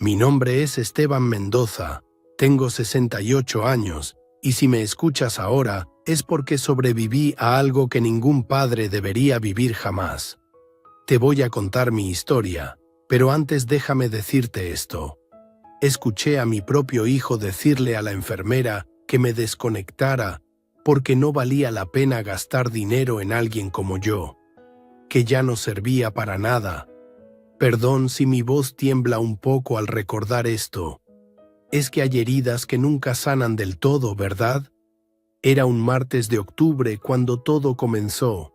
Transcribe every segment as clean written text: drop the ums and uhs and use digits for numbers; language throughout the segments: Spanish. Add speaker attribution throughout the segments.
Speaker 1: Mi nombre es Esteban Mendoza, tengo 68 años, y si me escuchas ahora es porque sobreviví a algo que ningún padre debería vivir jamás. Te voy a contar mi historia, pero antes déjame decirte esto. Escuché a mi propio hijo decirle a la enfermera que me desconectara porque no valía la pena gastar dinero en alguien como yo, que ya no servía para nada. Perdón si mi voz tiembla un poco al recordar esto. Es que hay heridas que nunca sanan del todo, ¿verdad? Era un martes de octubre cuando todo comenzó.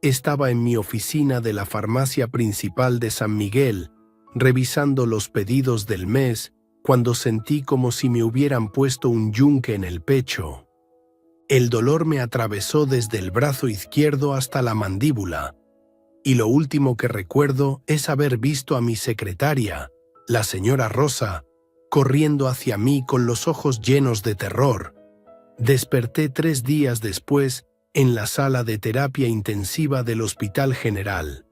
Speaker 1: Estaba en mi oficina de la farmacia principal de San Miguel, revisando los pedidos del mes, cuando sentí como si me hubieran puesto un yunque en el pecho. El dolor me atravesó desde el brazo izquierdo hasta la mandíbula, y lo último que recuerdo es haber visto a mi secretaria, la señora Rosa, corriendo hacia mí con los ojos llenos de terror. Desperté 3 días después en la sala de terapia intensiva del Hospital General.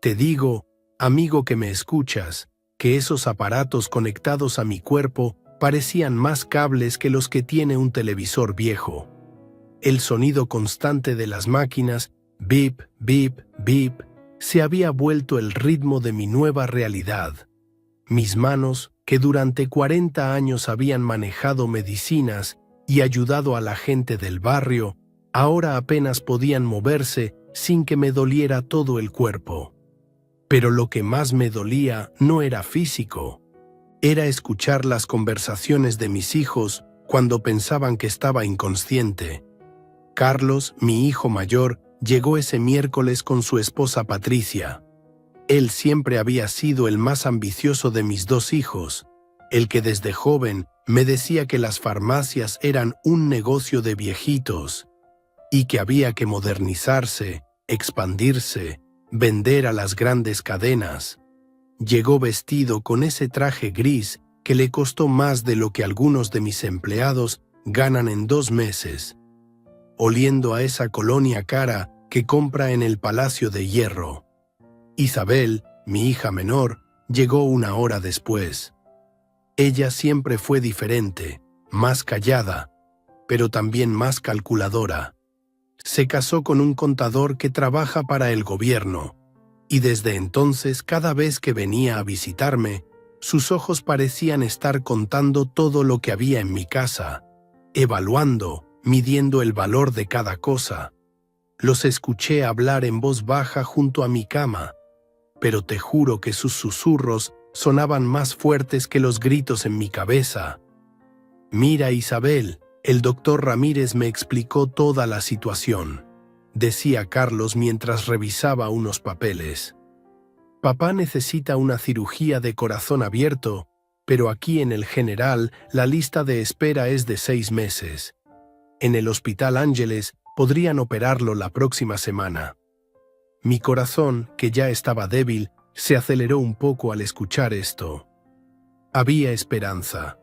Speaker 1: Te digo, amigo que me escuchas, que esos aparatos conectados a mi cuerpo parecían más cables que los que tiene un televisor viejo. El sonido constante de las máquinas, bip, bip, bip, se había vuelto el ritmo de mi nueva realidad. Mis manos, que durante 40 años habían manejado medicinas y ayudado a la gente del barrio, ahora apenas podían moverse sin que me doliera todo el cuerpo. Pero lo que más me dolía no era físico. Era escuchar las conversaciones de mis hijos cuando pensaban que estaba inconsciente. Carlos, mi hijo mayor, llegó ese miércoles con su esposa Patricia. Él siempre había sido el más ambicioso de mis 2 hijos, el que desde joven me decía que las farmacias eran un negocio de viejitos y que había que modernizarse, expandirse, vender a las grandes cadenas. Llegó vestido con ese traje gris que le costó más de lo que algunos de mis empleados ganan en 2 meses, oliendo a esa colonia cara que compra en el Palacio de Hierro. Isabel, mi hija menor, llegó 1 hora después. Ella siempre fue diferente, más callada, pero también más calculadora. Se casó con un contador que trabaja para el gobierno, y desde entonces cada vez que venía a visitarme, sus ojos parecían estar contando todo lo que había en mi casa, evaluando, midiendo el valor de cada cosa. Los escuché hablar en voz baja junto a mi cama, pero te juro que sus susurros sonaban más fuertes que los gritos en mi cabeza. «Mira, Isabel, el doctor Ramírez me explicó toda la situación», decía Carlos mientras revisaba unos papeles. «Papá necesita una cirugía de corazón abierto, pero aquí en el General la lista de espera es de 6 meses. En el Hospital Ángeles podrían operarlo la próxima semana». Mi corazón, que ya estaba débil, se aceleró un poco al escuchar esto. Había esperanza.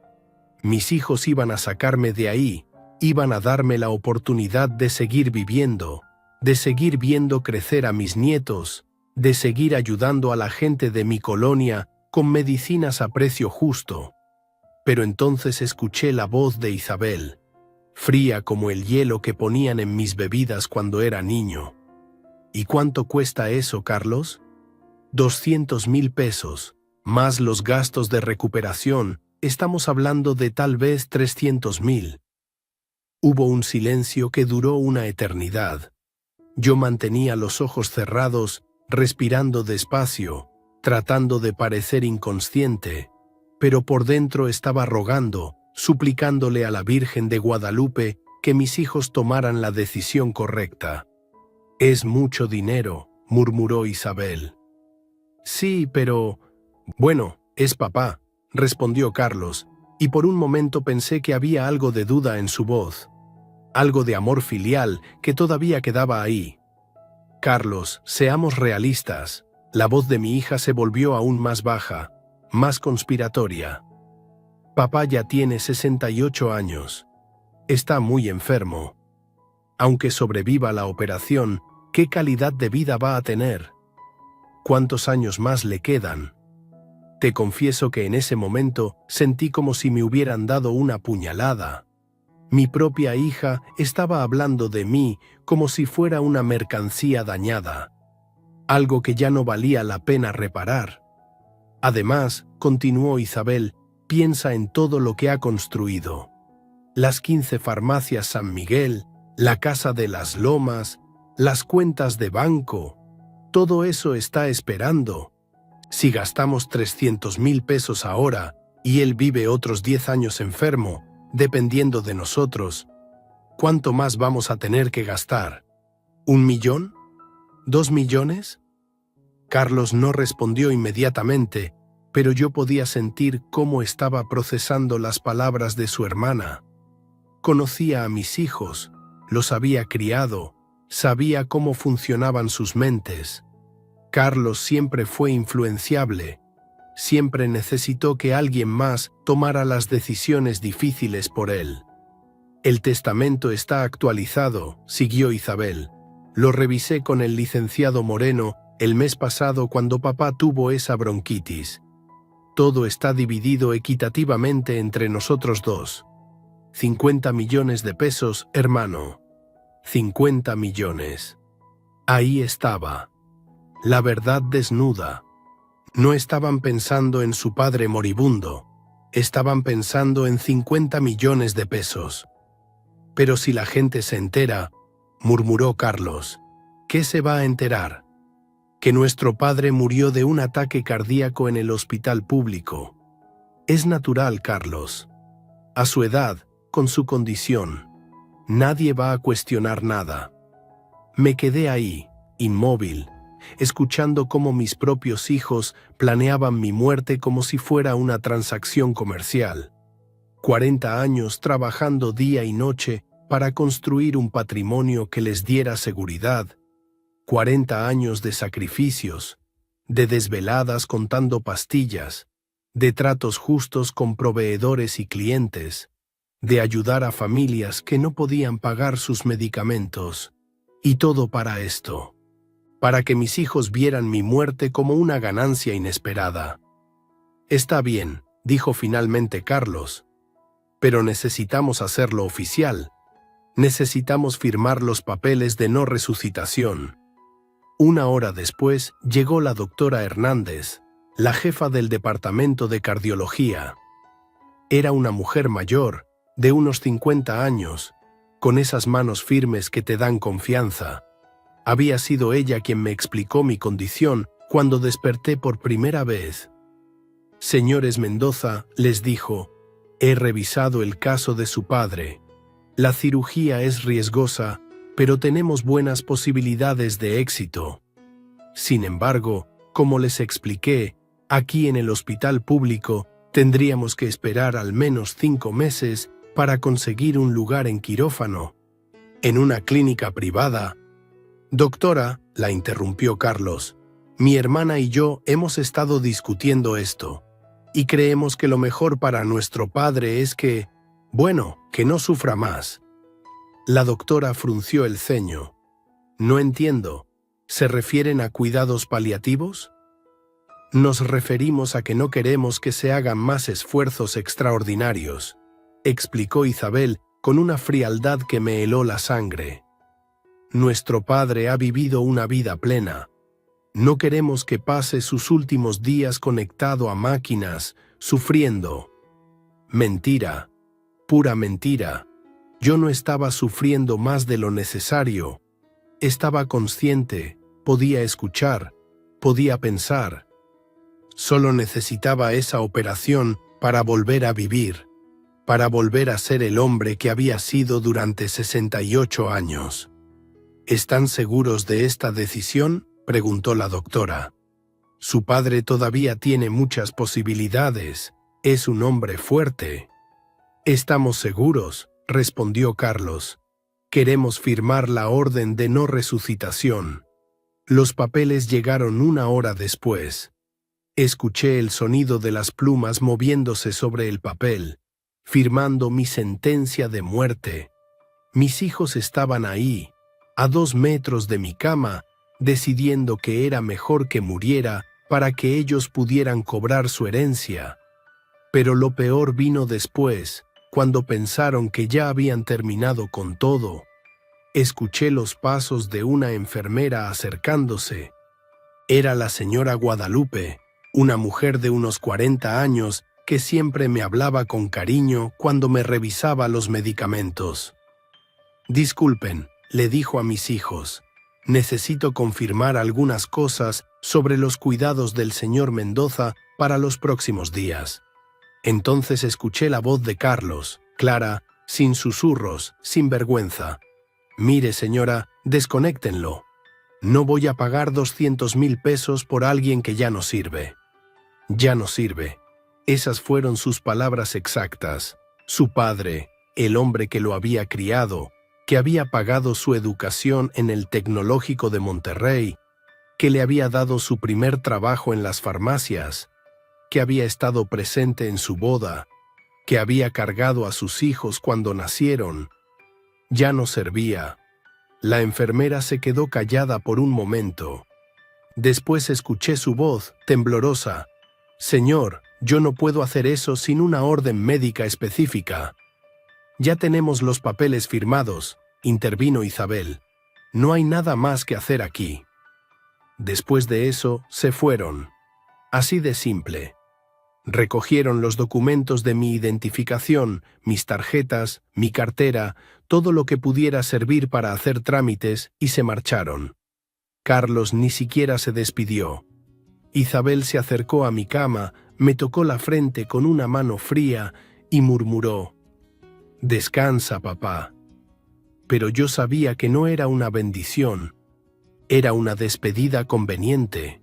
Speaker 1: Mis hijos iban a sacarme de ahí, iban a darme la oportunidad de seguir viviendo, de seguir viendo crecer a mis nietos, de seguir ayudando a la gente de mi colonia con medicinas a precio justo. Pero entonces escuché la voz de Isabel, fría como el hielo que ponían en mis bebidas cuando era niño. «¿Y cuánto cuesta eso, Carlos?» 200,000 pesos, más los gastos de recuperación, estamos hablando de tal vez 300,000. Hubo un silencio que duró una eternidad. Yo mantenía los ojos cerrados, respirando despacio, tratando de parecer inconsciente, pero por dentro estaba rogando, suplicándole a la Virgen de Guadalupe que mis hijos tomaran la decisión correcta. «Es mucho dinero», murmuró Isabel. «Sí, pero...» «Bueno, es papá», respondió Carlos, y por un momento pensé que había algo de duda en su voz, algo de amor filial que todavía quedaba ahí. «Carlos, seamos realistas». La voz de mi hija se volvió aún más baja, más conspiratoria. «Papá ya tiene 68 años. Está muy enfermo. Aunque sobreviva la operación, ¿qué calidad de vida va a tener? ¿Cuántos años más le quedan?» Te confieso que en ese momento sentí como si me hubieran dado una puñalada. Mi propia hija estaba hablando de mí como si fuera una mercancía dañada, algo que ya no valía la pena reparar. Además, continuó Isabel, piensa en todo lo que ha construido. Las 15 farmacias San Miguel, la Casa de las Lomas, las cuentas de banco, todo eso está esperando. Si gastamos 300.000 pesos ahora y él vive otros 10 años enfermo, dependiendo de nosotros, ¿cuánto más vamos a tener que gastar? ¿1 millón? ¿2 millones? Carlos no respondió inmediatamente, pero yo podía sentir cómo estaba procesando las palabras de su hermana. Conocía a mis hijos, los había criado, sabía cómo funcionaban sus mentes. Carlos siempre fue influenciable, siempre necesitó que alguien más tomara las decisiones difíciles por él. El testamento está actualizado, siguió Isabel. Lo revisé con el licenciado Moreno el mes pasado cuando papá tuvo esa bronquitis. Todo está dividido equitativamente entre nosotros dos. 50 millones de pesos, hermano. 50 millones. Ahí estaba. La verdad desnuda. No estaban pensando en su padre moribundo. Estaban pensando en 50 millones de pesos. Pero si la gente se entera, murmuró Carlos, ¿qué se va a enterar? Que nuestro padre murió de un ataque cardíaco en el hospital público. Es natural, Carlos. A su edad, con su condición, nadie va a cuestionar nada. Me quedé ahí, inmóvil, escuchando cómo mis propios hijos planeaban mi muerte como si fuera una transacción comercial. 40 años trabajando día y noche para construir un patrimonio que les diera seguridad. 40 años de sacrificios, de desveladas contando pastillas, de tratos justos con proveedores y clientes, de ayudar a familias que no podían pagar sus medicamentos. Y todo para esto. Para que mis hijos vieran mi muerte como una ganancia inesperada. Está bien, dijo finalmente Carlos. Pero necesitamos hacerlo oficial. Necesitamos firmar los papeles de no resucitación. 1 hora después llegó la doctora Hernández, la jefa del departamento de cardiología. Era una mujer mayor, de unos 50 años, con esas manos firmes que te dan confianza. Había sido ella quien me explicó mi condición cuando desperté por primera vez. Señores Mendoza, les dijo, he revisado el caso de su padre. La cirugía es riesgosa, pero tenemos buenas posibilidades de éxito. Sin embargo, como les expliqué, aquí en el hospital público tendríamos que esperar al menos 5 meses para conseguir un lugar en quirófano. En una clínica privada. Doctora, la interrumpió Carlos, mi hermana y yo hemos estado discutiendo esto, y creemos que lo mejor para nuestro padre es que, bueno, que no sufra más. La doctora frunció el ceño. No entiendo. ¿Se refieren a cuidados paliativos? Nos referimos a que no queremos que se hagan más esfuerzos extraordinarios, explicó Isabel con una frialdad que me heló la sangre. Nuestro padre ha vivido una vida plena. No queremos que pase sus últimos días conectado a máquinas, sufriendo. Mentira, pura mentira. Yo no estaba sufriendo más de lo necesario. Estaba consciente, podía escuchar, podía pensar. Solo necesitaba esa operación para volver a vivir, para volver a ser el hombre que había sido durante 68 años. ¿Están seguros de esta decisión?, preguntó la doctora. Su padre todavía tiene muchas posibilidades. Es un hombre fuerte. Estamos seguros, respondió Carlos. Queremos firmar la orden de no resucitación. Los papeles llegaron 1 hora después. Escuché el sonido de las plumas moviéndose sobre el papel, firmando mi sentencia de muerte. Mis hijos estaban ahí, a 2 metros de mi cama, decidiendo que era mejor que muriera para que ellos pudieran cobrar su herencia. Pero lo peor vino después, cuando pensaron que ya habían terminado con todo. Escuché los pasos de una enfermera acercándose. Era la señora Guadalupe, una mujer de unos 40 años que siempre me hablaba con cariño cuando me revisaba los medicamentos. «Disculpen», le dijo a mis hijos, «necesito confirmar algunas cosas sobre los cuidados del señor Mendoza para los próximos días». Entonces escuché la voz de Carlos, clara, sin susurros, sin vergüenza. «Mire, señora, desconéctenlo. No voy a pagar 200,000 pesos por alguien que ya no sirve». «Ya no sirve». Esas fueron sus palabras exactas. Su padre, el hombre que lo había criado, que había pagado su educación en el Tecnológico de Monterrey, que le había dado su primer trabajo en las farmacias, que había estado presente en su boda, que había cargado a sus hijos cuando nacieron, ya no servía. La enfermera se quedó callada por un momento. Después escuché su voz, temblorosa. «Señor, yo no puedo hacer eso sin una orden médica específica». «Ya tenemos los papeles firmados», intervino Isabel. «No hay nada más que hacer aquí». Después de eso, se fueron. Así de simple. Recogieron los documentos de mi identificación, mis tarjetas, mi cartera, todo lo que pudiera servir para hacer trámites, y se marcharon. Carlos ni siquiera se despidió. Isabel se acercó a mi cama, me tocó la frente con una mano fría y murmuró: «Descansa, papá». Pero yo sabía que no era una bendición, era una despedida conveniente.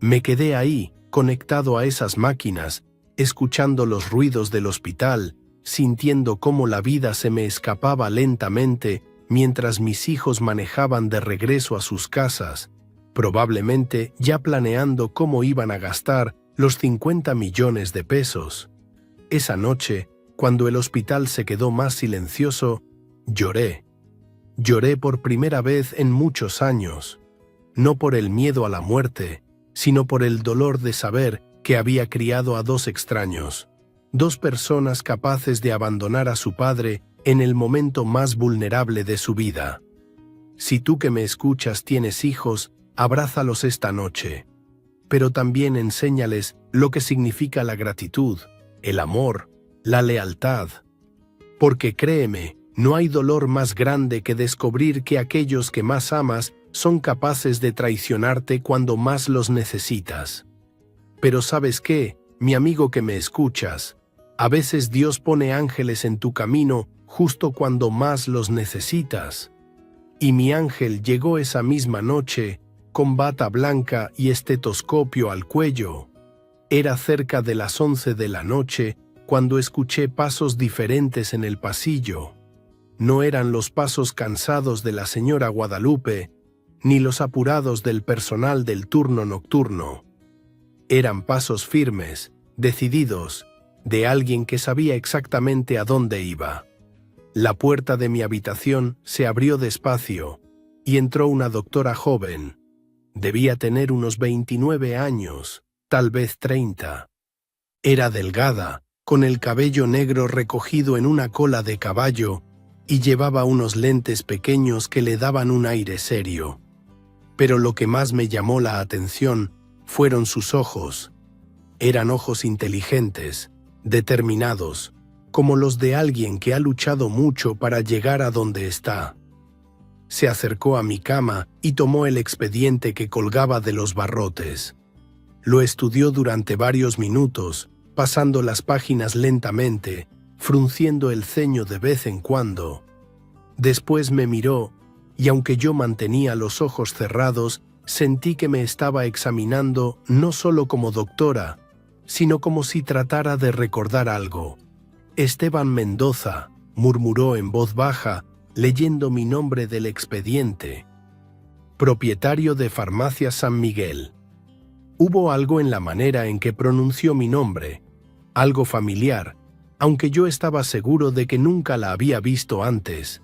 Speaker 1: Me quedé ahí, conectado a esas máquinas, escuchando los ruidos del hospital, sintiendo cómo la vida se me escapaba lentamente mientras mis hijos manejaban de regreso a sus casas, probablemente ya planeando cómo iban a gastar los 50 millones de pesos. Esa noche, cuando el hospital se quedó más silencioso, lloré. Lloré por primera vez en muchos años, no por el miedo a la muerte, sino por el dolor de saber que había criado a dos extraños, dos personas capaces de abandonar a su padre en el momento más vulnerable de su vida. Si tú que me escuchas tienes hijos, abrázalos esta noche, pero también enséñales lo que significa la gratitud, el amor, la lealtad. Porque créeme, no hay dolor más grande que descubrir que aquellos que más amas son capaces de traicionarte cuando más los necesitas. Pero ¿sabes qué, mi amigo que me escuchas? A veces Dios pone ángeles en tu camino justo cuando más los necesitas. Y mi ángel llegó esa misma noche, con bata blanca y estetoscopio al cuello. Era cerca de las 11 de la noche cuando escuché pasos diferentes en el pasillo. No eran los pasos cansados de la señora Guadalupe, ni los apurados del personal del turno nocturno. Eran pasos firmes, decididos, de alguien que sabía exactamente a dónde iba. La puerta de mi habitación se abrió despacio y entró una doctora joven. Debía tener unos 29 años, tal vez 30. Era delgada, con el cabello negro recogido en una cola de caballo y llevaba unos lentes pequeños que le daban un aire serio. Pero lo que más me llamó la atención fueron sus ojos. Eran ojos inteligentes, determinados, como los de alguien que ha luchado mucho para llegar a donde está. Se acercó a mi cama y tomó el expediente que colgaba de los barrotes. Lo estudió durante varios minutos, pasando las páginas lentamente, frunciendo el ceño de vez en cuando. Después me miró, y aunque yo mantenía los ojos cerrados, sentí que me estaba examinando no solo como doctora, sino como si tratara de recordar algo. «Esteban Mendoza», murmuró en voz baja, leyendo mi nombre del expediente. «Propietario de Farmacia San Miguel». Hubo algo en la manera en que pronunció mi nombre, algo familiar, aunque yo estaba seguro de que nunca la había visto antes.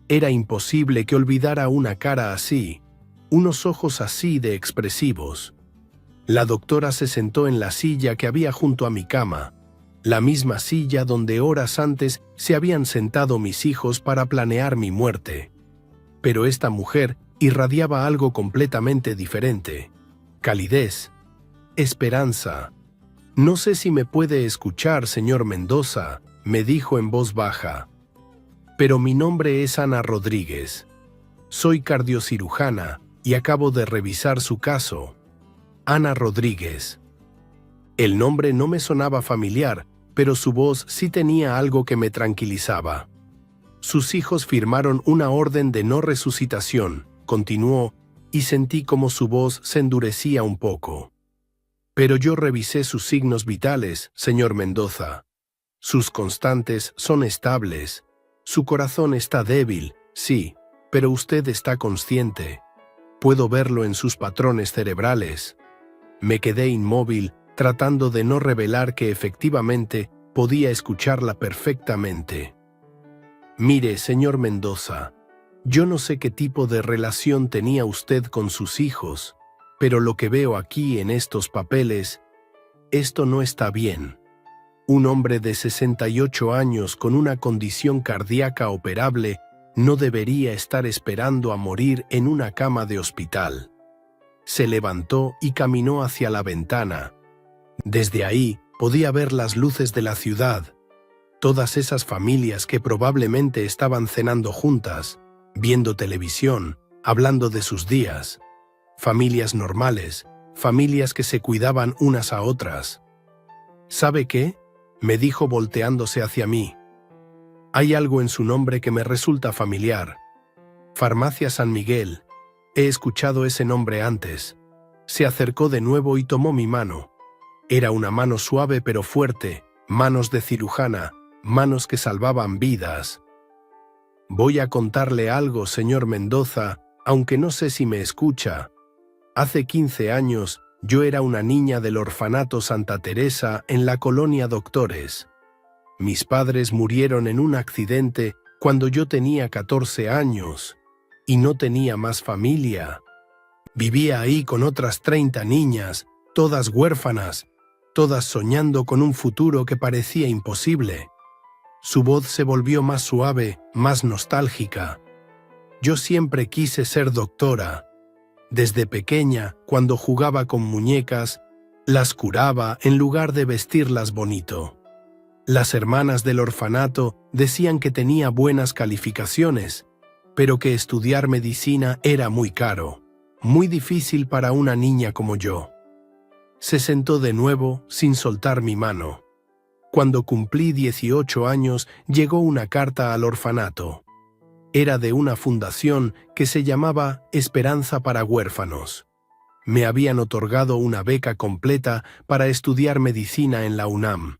Speaker 1: Era imposible que olvidara una cara así, unos ojos así de expresivos. La doctora se sentó en la silla que había junto a mi cama, la misma silla donde horas antes se habían sentado mis hijos para planear mi muerte. Pero esta mujer irradiaba algo completamente diferente: calidez, esperanza. «No sé si me puede escuchar, señor Mendoza», me dijo en voz baja. «Pero mi nombre es Ana Rodríguez. Soy cardiocirujana y acabo de revisar su caso». Ana Rodríguez. El nombre no me sonaba familiar, pero su voz sí tenía algo que me tranquilizaba. «Sus hijos firmaron una orden de no resucitación», continuó, y sentí como su voz se endurecía un poco. «Pero yo revisé sus signos vitales, señor Mendoza. Sus constantes son estables. Su corazón está débil, sí, pero usted está consciente. Puedo verlo en sus patrones cerebrales». Me quedé inmóvil, tratando de no revelar que efectivamente podía escucharla perfectamente. «Mire, señor Mendoza, yo no sé qué tipo de relación tenía usted con sus hijos, pero lo que veo aquí en estos papeles, esto no está bien. Un hombre de 68 años con una condición cardíaca operable no debería estar esperando a morir en una cama de hospital». Se levantó y caminó hacia la ventana. Desde ahí podía ver las luces de la ciudad, todas esas familias que probablemente estaban cenando juntas, viendo televisión, hablando de sus días. Familias normales, familias que se cuidaban unas a otras. «¿Sabe qué?», me dijo volteándose hacia mí. «Hay algo en su nombre que me resulta familiar. Farmacia San Miguel. He escuchado ese nombre antes». Se acercó de nuevo y tomó mi mano. Era una mano suave pero fuerte, manos de cirujana, manos que salvaban vidas. «Voy a contarle algo, señor Mendoza, aunque no sé si me escucha. Hace 15 años yo era una niña del orfanato Santa Teresa en la colonia Doctores. Mis padres murieron en un accidente cuando yo tenía 14 años y no tenía más familia. Vivía ahí con otras 30 niñas, todas huérfanas, todas soñando con un futuro que parecía imposible». Su voz se volvió más suave, más nostálgica. «Yo siempre quise ser doctora. Desde pequeña, cuando jugaba con muñecas, las curaba en lugar de vestirlas bonito. Las hermanas del orfanato decían que tenía buenas calificaciones, pero que estudiar medicina era muy caro, muy difícil para una niña como yo». Se sentó de nuevo sin soltar mi mano. Cuando cumplí 18 años, llegó una carta al orfanato. Era de una fundación que se llamaba Esperanza para Huérfanos. Me habían otorgado una beca completa para estudiar medicina en la UNAM.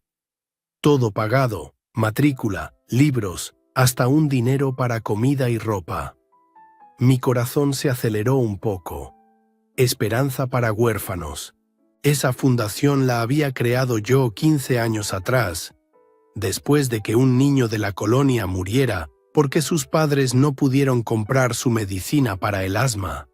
Speaker 1: Todo pagado, matrícula, libros, hasta un dinero para comida y ropa. Mi corazón se aceleró un poco. Esperanza para Huérfanos. Esa fundación la había creado yo 15 años atrás, después de que un niño de la colonia muriera porque sus padres no pudieron comprar su medicina para el asma.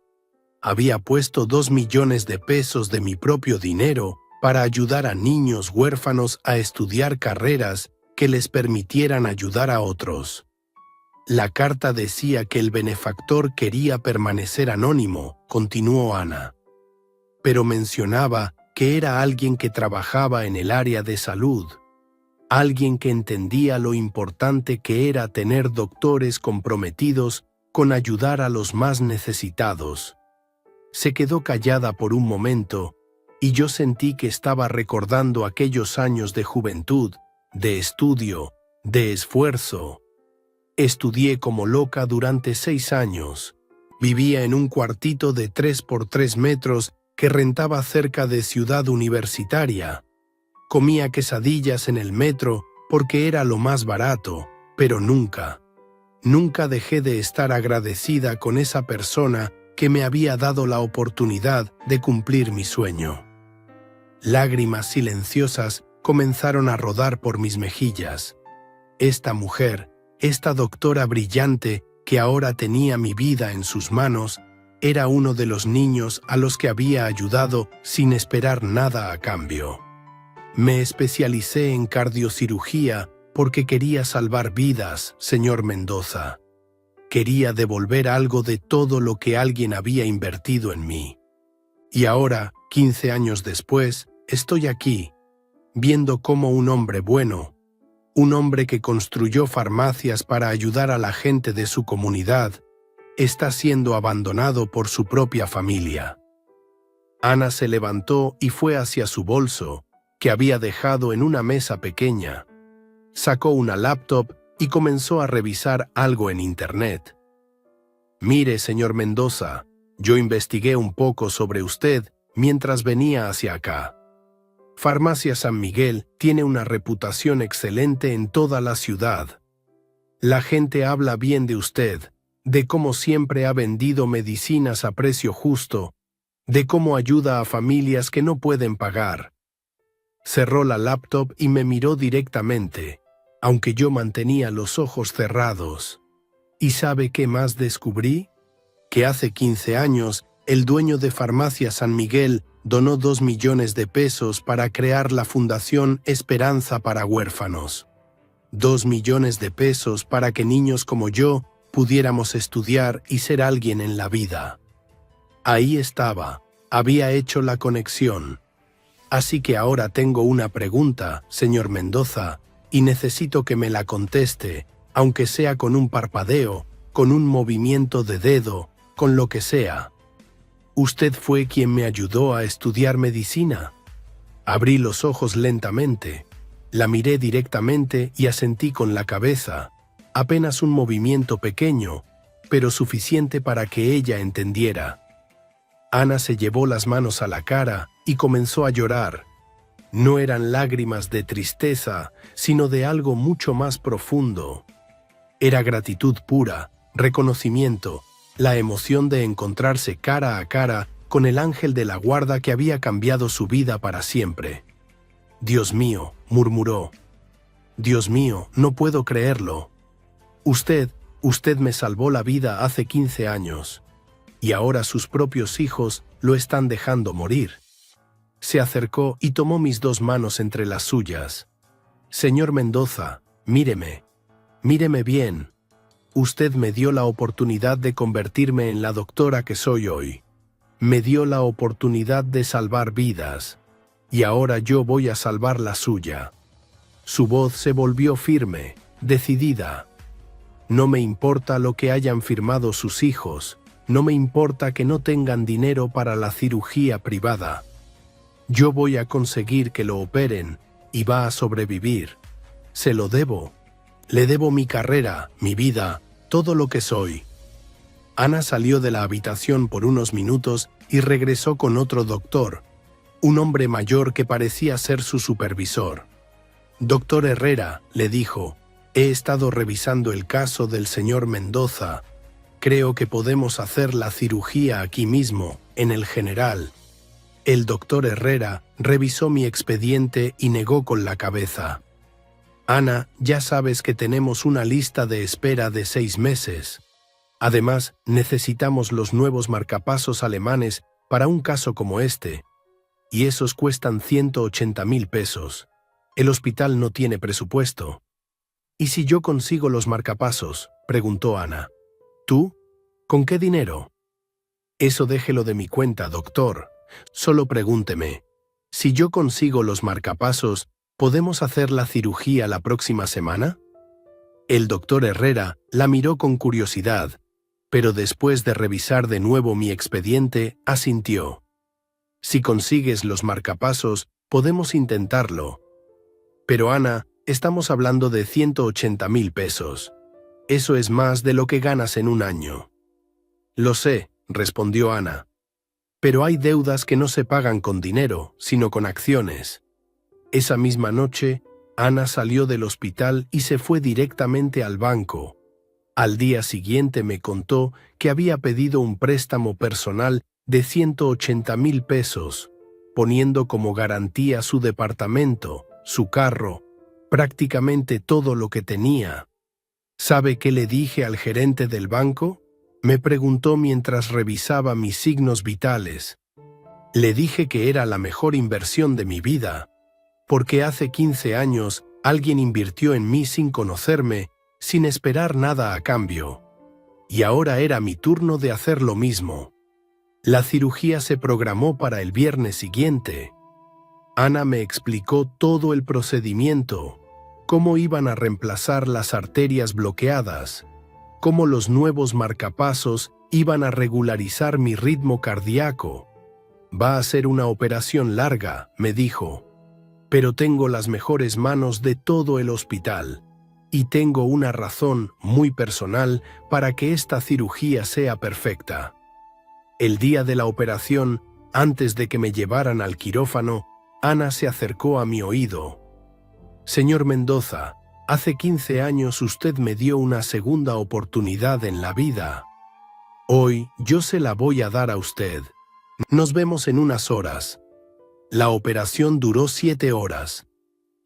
Speaker 1: Había puesto 2 millones de pesos de mi propio dinero para ayudar a niños huérfanos a estudiar carreras que les permitieran ayudar a otros. La carta decía que el benefactor quería permanecer anónimo, continuó Ana, pero mencionaba que era alguien que trabajaba en el área de salud, alguien que entendía lo importante que era tener doctores comprometidos con ayudar a los más necesitados. Se quedó callada por un momento y yo sentí que estaba recordando aquellos años de juventud, de estudio, de esfuerzo. Estudié como loca durante 6 años. Vivía en un cuartito de 3 por 3 metros que rentaba cerca de Ciudad Universitaria. Comía quesadillas en el metro porque era lo más barato, pero nunca dejé de estar agradecida con esa persona que me había dado la oportunidad de cumplir mi sueño. Lágrimas silenciosas comenzaron a rodar por mis mejillas. Esta mujer, esta doctora brillante que ahora tenía mi vida en sus manos, Era uno de los niños a los que había ayudado sin esperar nada a cambio. Me especialicé en cardiocirugía porque quería salvar vidas, señor Mendoza. Quería devolver algo de todo lo que alguien había invertido en mí. Y ahora, 15 años después, estoy aquí, viendo cómo un hombre bueno, un hombre que construyó farmacias para ayudar a la gente de su comunidad, está siendo abandonado por su propia familia. Ana se levantó y fue hacia su bolso, que había dejado en una mesa pequeña. Sacó una laptop y comenzó a revisar algo en Internet. Mire, señor Mendoza, yo investigué un poco sobre usted mientras venía hacia acá. Farmacia San Miguel tiene una reputación excelente en toda la ciudad. La gente habla bien de usted, de cómo siempre ha vendido medicinas a precio justo, de cómo ayuda a familias que no pueden pagar. Cerró la laptop y me miró directamente, aunque yo mantenía los ojos cerrados. ¿Y sabe qué más descubrí? Que hace 15 años, el dueño de Farmacia San Miguel donó 2 millones de pesos para crear la Fundación Esperanza para Huérfanos. 2 millones de pesos para que niños como yo pudiéramos estudiar y ser alguien en la vida. Ahí estaba, había hecho la conexión. Así que ahora tengo una pregunta, señor Mendoza, y necesito que me la conteste, aunque sea con un parpadeo, con un movimiento de dedo, con lo que sea. ¿Usted fue quien me ayudó a estudiar medicina? Abrí los ojos lentamente, la miré directamente y asentí con la cabeza, apenas un movimiento pequeño, pero suficiente para que ella entendiera. Ana se llevó las manos a la cara y comenzó a llorar. No eran lágrimas de tristeza, sino de algo mucho más profundo. Era gratitud pura, reconocimiento, la emoción de encontrarse cara a cara con el ángel de la guarda que había cambiado su vida para siempre. «Dios mío», murmuró. «Dios mío, no puedo creerlo. Usted me salvó la vida hace 15 años, y ahora sus propios hijos lo están dejando morir». Se acercó y tomó mis 2 manos entre las suyas. «Señor Mendoza, míreme bien. Usted me dio la oportunidad de convertirme en la doctora que soy hoy. Me dio la oportunidad de salvar vidas, y ahora yo voy a salvar la suya». Su voz se volvió firme, decidida. «No me importa lo que hayan firmado sus hijos, no me importa que no tengan dinero para la cirugía privada. Yo voy a conseguir que lo operen y va a sobrevivir. Se lo debo. Le debo mi carrera, mi vida, todo lo que soy». Ana salió de la habitación por unos minutos y regresó con otro doctor, un hombre mayor que parecía ser su supervisor. «Doctor Herrera», le dijo, «he estado revisando el caso del señor Mendoza. Creo que podemos hacer la cirugía aquí mismo, en el General». El doctor Herrera revisó mi expediente y negó con la cabeza. «Ana, ya sabes que tenemos una lista de espera de 6 meses. Además, necesitamos los nuevos marcapasos alemanes para un caso como este, y esos cuestan 180.000 pesos. El hospital no tiene presupuesto». «¿Y si yo consigo los marcapasos?», preguntó Ana. «¿Tú? ¿Con qué dinero?». «Eso déjelo de mi cuenta, doctor. Solo pregúnteme. Si yo consigo los marcapasos, ¿podemos hacer la cirugía la próxima semana?». El doctor Herrera la miró con curiosidad, pero después de revisar de nuevo mi expediente, asintió. «Si consigues los marcapasos, podemos intentarlo. Pero Ana, estamos hablando de 180.000 pesos. Eso es más de lo que ganas en un año». «Lo sé», respondió Ana. «Pero hay deudas que no se pagan con dinero, sino con acciones». Esa misma noche, Ana salió del hospital y se fue directamente al banco. Al día siguiente me contó que había pedido un préstamo personal de 180.000 pesos, poniendo como garantía su departamento, su carro, prácticamente todo lo que tenía. ¿Sabe qué le dije al gerente del banco? Me preguntó mientras revisaba mis signos vitales. Le dije que era la mejor inversión de mi vida, porque hace 15 años alguien invirtió en mí sin conocerme, sin esperar nada a cambio. Y ahora era mi turno de hacer lo mismo. La cirugía se programó para el viernes siguiente. Ana me explicó todo el procedimiento, cómo iban a reemplazar las arterias bloqueadas, cómo los nuevos marcapasos iban a regularizar mi ritmo cardíaco. Va a ser una operación larga, me dijo, pero tengo las mejores manos de todo el hospital y tengo una razón muy personal para que esta cirugía sea perfecta. El día de la operación, antes de que me llevaran al quirófano, Ana se acercó a mi oído. Señor Mendoza, hace 15 años usted me dio una segunda oportunidad en la vida. Hoy yo se la voy a dar a usted. Nos vemos en unas horas. La operación duró 7 horas.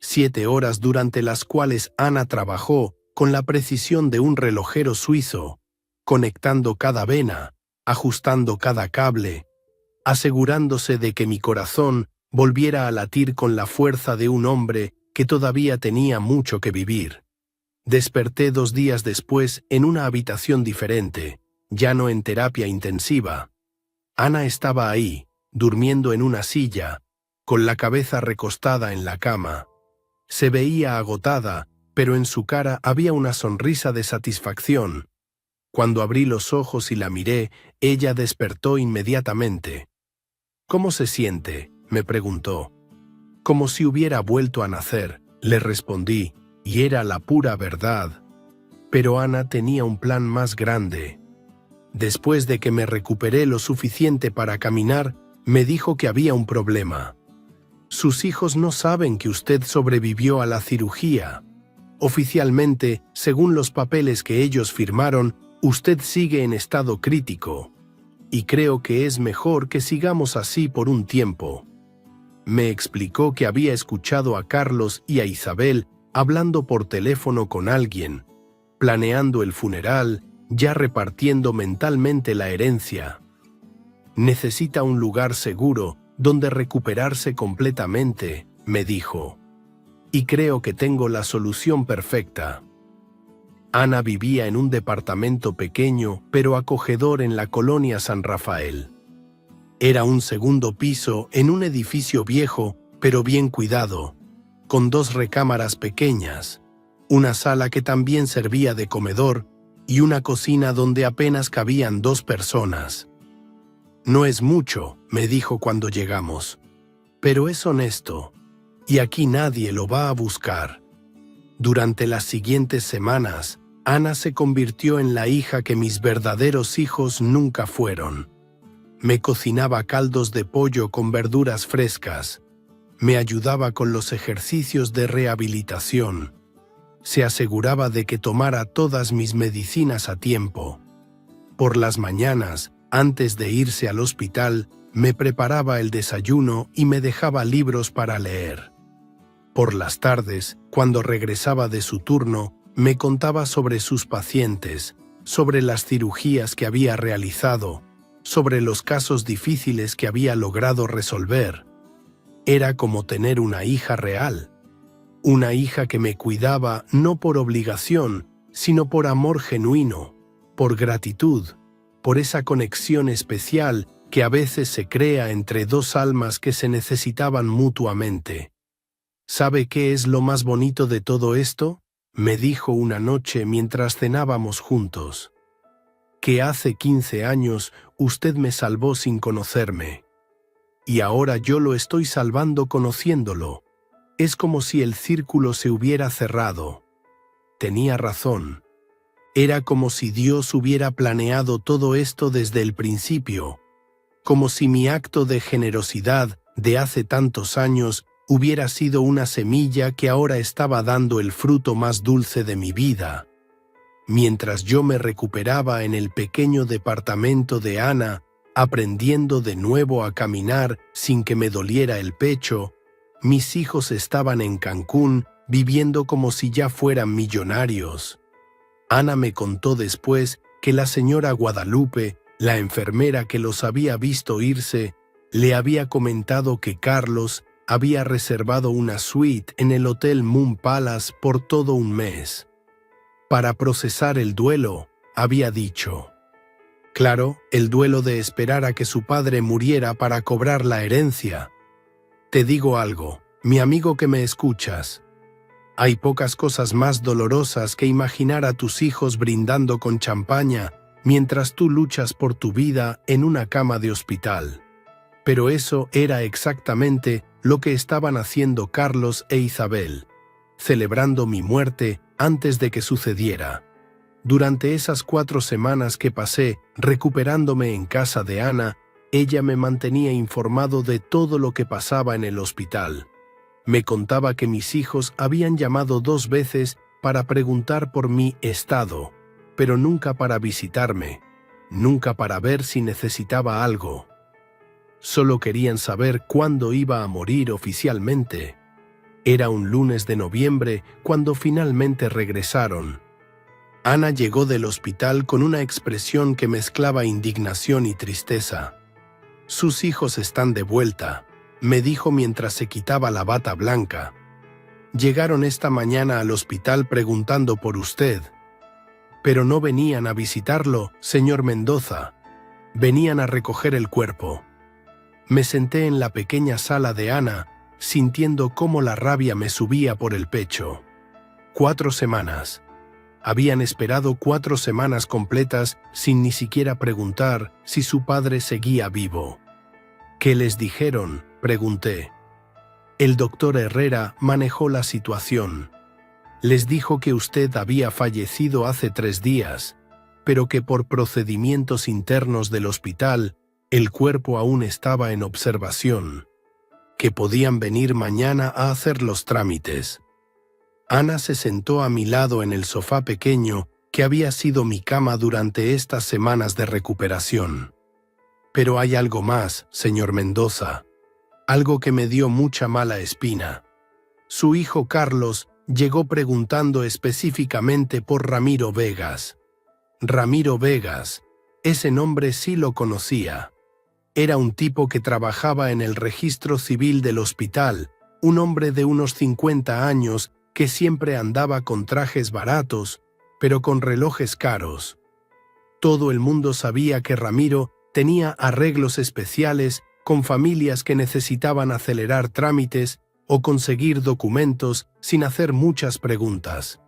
Speaker 1: 7 horas durante las cuales Ana trabajó con la precisión de un relojero suizo, conectando cada vena, ajustando cada cable, asegurándose de que mi corazón volviera a latir con la fuerza de un hombre que todavía tenía mucho que vivir. Desperté 2 días después en una habitación diferente, ya no en terapia intensiva. Ana estaba ahí, durmiendo en una silla, con la cabeza recostada en la cama. Se veía agotada, pero en su cara había una sonrisa de satisfacción. Cuando abrí los ojos y la miré, ella despertó inmediatamente. «¿Cómo se siente?», me preguntó. «Como si hubiera vuelto a nacer», le respondí, y era la pura verdad. Pero Ana tenía un plan más grande. Después de que me recuperé lo suficiente para caminar, me dijo que había un problema. «Sus hijos no saben que usted sobrevivió a la cirugía. Oficialmente, según los papeles que ellos firmaron, usted sigue en estado crítico. Y creo que es mejor que sigamos así por un tiempo». Me explicó que había escuchado a Carlos y a Isabel hablando por teléfono con alguien, planeando el funeral, ya repartiendo mentalmente la herencia. «Necesita un lugar seguro donde recuperarse completamente», me dijo. «Y creo que tengo la solución perfecta». Ana vivía en un departamento pequeño pero acogedor en la colonia San Rafael. Era un segundo piso en un edificio viejo pero bien cuidado, con 2 recámaras pequeñas, una sala que también servía de comedor y una cocina donde apenas cabían 2 personas. «No es mucho», me dijo cuando llegamos, «pero es honesto, y aquí nadie lo va a buscar». Durante las siguientes semanas, Ana se convirtió en la hija que mis verdaderos hijos nunca fueron. Me cocinaba caldos de pollo con verduras frescas, me ayudaba con los ejercicios de rehabilitación, se aseguraba de que tomara todas mis medicinas a tiempo. Por las mañanas, antes de irse al hospital, me preparaba el desayuno y me dejaba libros para leer. Por las tardes, cuando regresaba de su turno, me contaba sobre sus pacientes, sobre las cirugías que había realizado, sobre los casos difíciles que había logrado resolver. Era como tener una hija real, una hija que me cuidaba no por obligación, sino por amor genuino, por gratitud, por esa conexión especial que a veces se crea entre 2 almas que se necesitaban mutuamente. «¿Sabe qué es lo más bonito de todo esto?», me dijo una noche mientras cenábamos juntos. «Que hace 15 años usted me salvó sin conocerme. Y ahora yo lo estoy salvando conociéndolo. Es como si el círculo se hubiera cerrado». Tenía razón. Era como si Dios hubiera planeado todo esto desde el principio, como si mi acto de generosidad de hace tantos años hubiera sido una semilla que ahora estaba dando el fruto más dulce de mi vida. Mientras yo me recuperaba en el pequeño departamento de Ana, aprendiendo de nuevo a caminar sin que me doliera el pecho, mis hijos estaban en Cancún viviendo como si ya fueran millonarios. Ana me contó después que la señora Guadalupe, la enfermera que los había visto irse, le había comentado que Carlos había reservado una suite en el Hotel Moon Palace por todo un mes. Para procesar el duelo, había dicho. Claro, el duelo de esperar a que su padre muriera para cobrar la herencia. Te digo algo, mi amigo que me escuchas. Hay pocas cosas más dolorosas que imaginar a tus hijos brindando con champaña mientras tú luchas por tu vida en una cama de hospital. Pero eso era exactamente lo que estaban haciendo Carlos e Isabel, celebrando mi muerte antes de que sucediera. Durante esas 4 semanas que pasé recuperándome en casa de Ana, ella me mantenía informado de todo lo que pasaba en el hospital. Me contaba que mis hijos habían llamado 2 veces para preguntar por mi estado, pero nunca para visitarme, nunca para ver si necesitaba algo. Solo querían saber cuándo iba a morir oficialmente. Era un lunes de noviembre cuando finalmente regresaron. Ana llegó del hospital con una expresión que mezclaba indignación y tristeza. «Sus hijos están de vuelta», me dijo mientras se quitaba la bata blanca. «Llegaron esta mañana al hospital preguntando por usted. Pero no venían a visitarlo, señor Mendoza. Venían a recoger el cuerpo». Me senté en la pequeña sala de Ana, sintiendo cómo la rabia me subía por el pecho. 4 semanas. Habían esperado 4 semanas completas sin ni siquiera preguntar si su padre seguía vivo. «¿Qué les dijeron?», pregunté. El doctor Herrera manejó la situación. Les dijo que usted había fallecido hace 3 días, pero que por procedimientos internos del hospital, el cuerpo aún estaba en observación, que podían venir mañana a hacer los trámites. Ana se sentó a mi lado en el sofá pequeño que había sido mi cama durante estas semanas de recuperación. «Pero hay algo más, señor Mendoza, algo que me dio mucha mala espina. Su hijo Carlos llegó preguntando específicamente por Ramiro Vegas». Ramiro Vegas, ese nombre sí lo conocía. Era un tipo que trabajaba en el registro civil del hospital, un hombre de unos 50 años que siempre andaba con trajes baratos, pero con relojes caros. Todo el mundo sabía que Ramiro tenía arreglos especiales con familias que necesitaban acelerar trámites o conseguir documentos sin hacer muchas preguntas.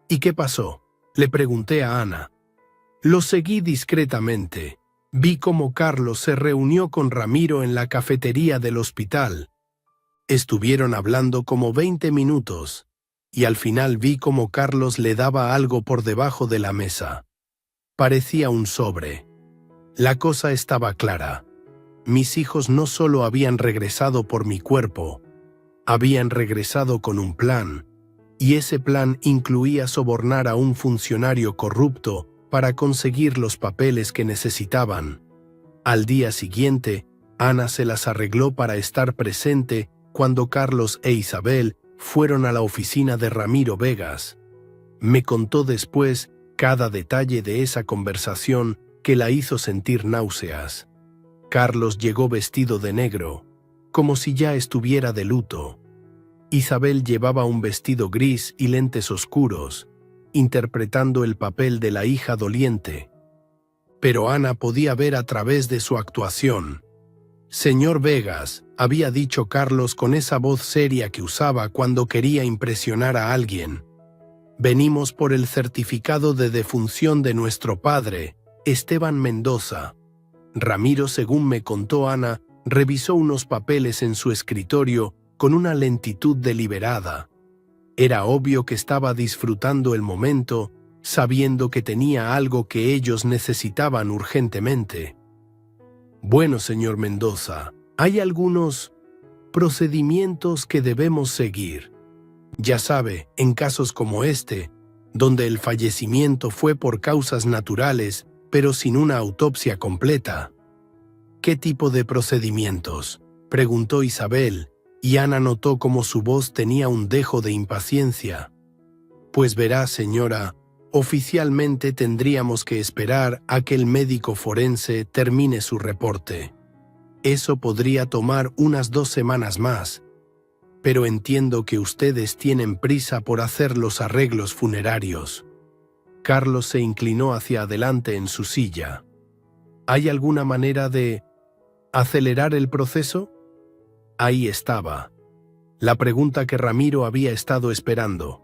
Speaker 1: «¿Y qué pasó?», le pregunté a Ana. Lo seguí discretamente. Vi cómo Carlos se reunió con Ramiro en la cafetería del hospital. Estuvieron hablando como 20 minutos, y al final vi cómo Carlos le daba algo por debajo de la mesa. Parecía un sobre. La cosa estaba clara. Mis hijos no solo habían regresado por mi cuerpo, habían regresado con un plan, y ese plan incluía sobornar a un funcionario corrupto para conseguir los papeles que necesitaban. Al día siguiente, Ana se las arregló para estar presente cuando Carlos e Isabel fueron a la oficina de Ramiro Vegas. Me contó después cada detalle de esa conversación que la hizo sentir náuseas. Carlos llegó vestido de negro, como si ya estuviera de luto. Isabel llevaba un vestido gris y lentes oscuros, interpretando el papel de la hija doliente. Pero Ana podía ver a través de su actuación. «Señor Vegas», había dicho Carlos con esa voz seria que usaba cuando quería impresionar a alguien. «Venimos por el certificado de defunción de nuestro padre, Esteban Mendoza». Ramiro, según me contó Ana, revisó unos papeles en su escritorio con una lentitud deliberada. Era obvio que estaba disfrutando el momento, sabiendo que tenía algo que ellos necesitaban urgentemente. «Bueno, señor Mendoza, hay algunos procedimientos que debemos seguir. Ya sabe, en casos como este, donde el fallecimiento fue por causas naturales, pero sin una autopsia completa». «¿Qué tipo de procedimientos?», preguntó Isabel, y Ana notó cómo su voz tenía un dejo de impaciencia. «Pues verá, señora, Oficialmente tendríamos que esperar a que el médico forense termine su reporte. Eso podría tomar unas 2 semanas más, pero entiendo que ustedes tienen prisa por hacer los arreglos funerarios. Carlos se inclinó hacia adelante en su silla. ¿Hay alguna manera de acelerar el proceso? Ahí estaba. La pregunta que Ramiro había estado esperando.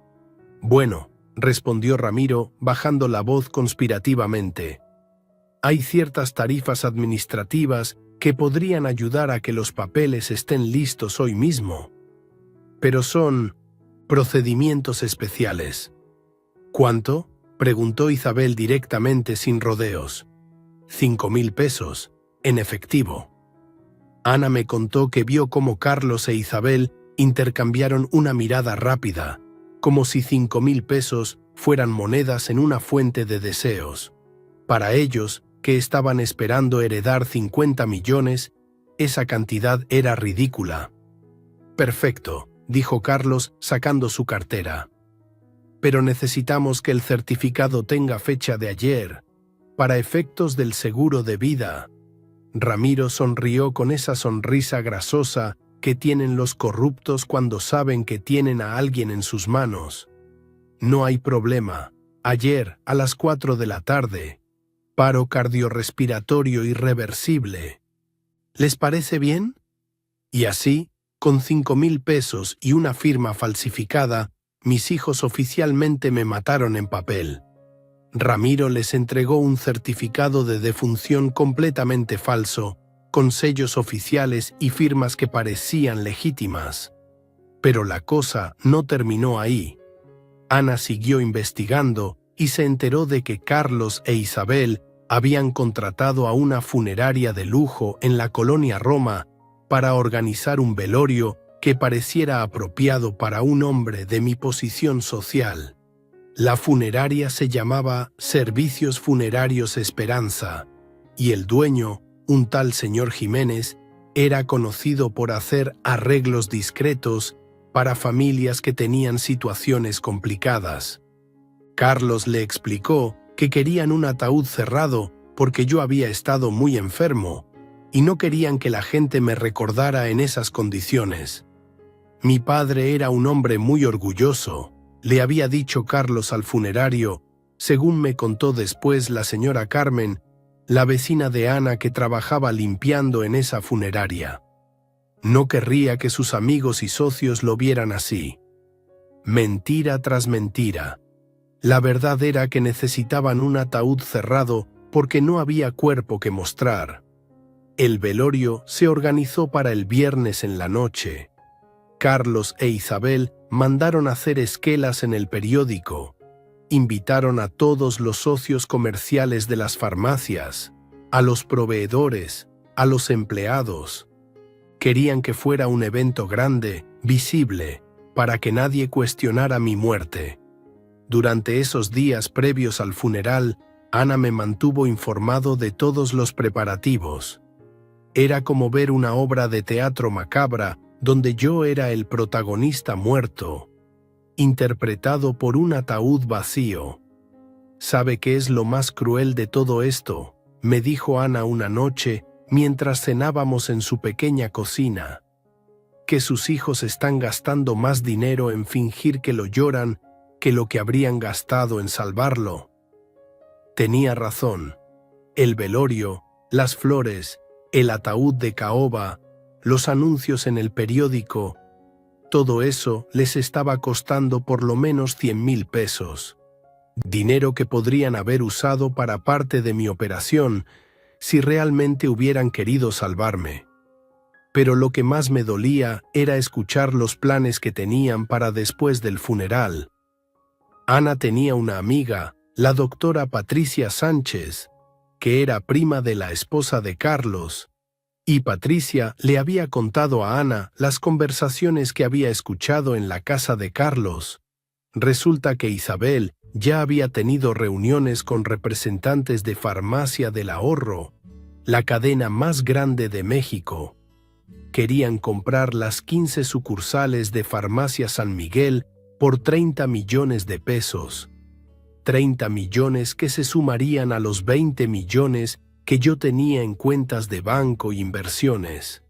Speaker 1: Bueno, respondió Ramiro, bajando la voz conspirativamente. Hay ciertas tarifas administrativas que podrían ayudar a que los papeles estén listos hoy mismo. Pero son procedimientos especiales. ¿Cuánto? Preguntó Isabel directamente sin rodeos. 5.000 pesos, en efectivo. Ana me contó que vio cómo Carlos e Isabel intercambiaron una mirada rápida, como si 5.000 pesos fueran monedas en una fuente de deseos. Para ellos, que estaban esperando heredar 50 millones, esa cantidad era ridícula. Perfecto, dijo Carlos sacando su cartera. Pero necesitamos que el certificado tenga fecha de ayer, para efectos del seguro de vida. Ramiro sonrió con esa sonrisa grasosa que tienen los corruptos cuando saben que tienen a alguien en sus manos. No hay problema. Ayer, a las 4 de la tarde. Paro cardiorrespiratorio irreversible. ¿Les parece bien? Y así, con 5.000 pesos y una firma falsificada, mis hijos oficialmente me mataron en papel. Ramiro les entregó un certificado de defunción completamente falso, con sellos oficiales y firmas que parecían legítimas. Pero la cosa no terminó ahí. Ana siguió investigando y se enteró de que Carlos e Isabel habían contratado a una funeraria de lujo en la colonia Roma para organizar un velorio que pareciera apropiado para un hombre de mi posición social. La funeraria se llamaba Servicios Funerarios Esperanza, y el dueño, un tal señor Jiménez, era conocido por hacer arreglos discretos para familias que tenían situaciones complicadas. Carlos le explicó que querían un ataúd cerrado porque yo había estado muy enfermo y no querían que la gente me recordara en esas condiciones. Mi padre era un hombre muy orgulloso, le había dicho Carlos al funerario, según me contó después la señora Carmen, la vecina de Ana que trabajaba limpiando en esa funeraria. No querría que sus amigos y socios lo vieran así. Mentira tras mentira. La verdad era que necesitaban un ataúd cerrado porque no había cuerpo que mostrar. El velorio se organizó para el viernes en la noche. Carlos e Isabel mandaron hacer esquelas en el periódico. Invitaron a todos los socios comerciales de las farmacias, a los proveedores, a los empleados. Querían que fuera un evento grande, visible, para que nadie cuestionara mi muerte. Durante esos días previos al funeral, Ana me mantuvo informado de todos los preparativos. Era como ver una obra de teatro macabra donde yo era el protagonista muerto, interpretado por un ataúd vacío. ¿Sabe qué es lo más cruel de todo esto?, me dijo Ana una noche mientras cenábamos en su pequeña cocina. Que sus hijos están gastando más dinero en fingir que lo lloran que lo que habrían gastado en salvarlo. Tenía razón. El velorio, las flores, el ataúd de caoba, los anuncios en el periódico, todo eso les estaba costando por lo menos 100.000 pesos. Dinero que podrían haber usado para parte de mi operación si realmente hubieran querido salvarme. Pero lo que más me dolía era escuchar los planes que tenían para después del funeral. Ana tenía una amiga, la doctora Patricia Sánchez, que era prima de la esposa de Carlos, y Patricia le había contado a Ana las conversaciones que había escuchado en la casa de Carlos. Resulta que Isabel ya había tenido reuniones con representantes de Farmacia del Ahorro, la cadena más grande de México. Querían comprar las 15 sucursales de Farmacia San Miguel por 30 millones de pesos. 30 millones que se sumarían a los 20 millones que yo tenía en cuentas de banco e inversiones.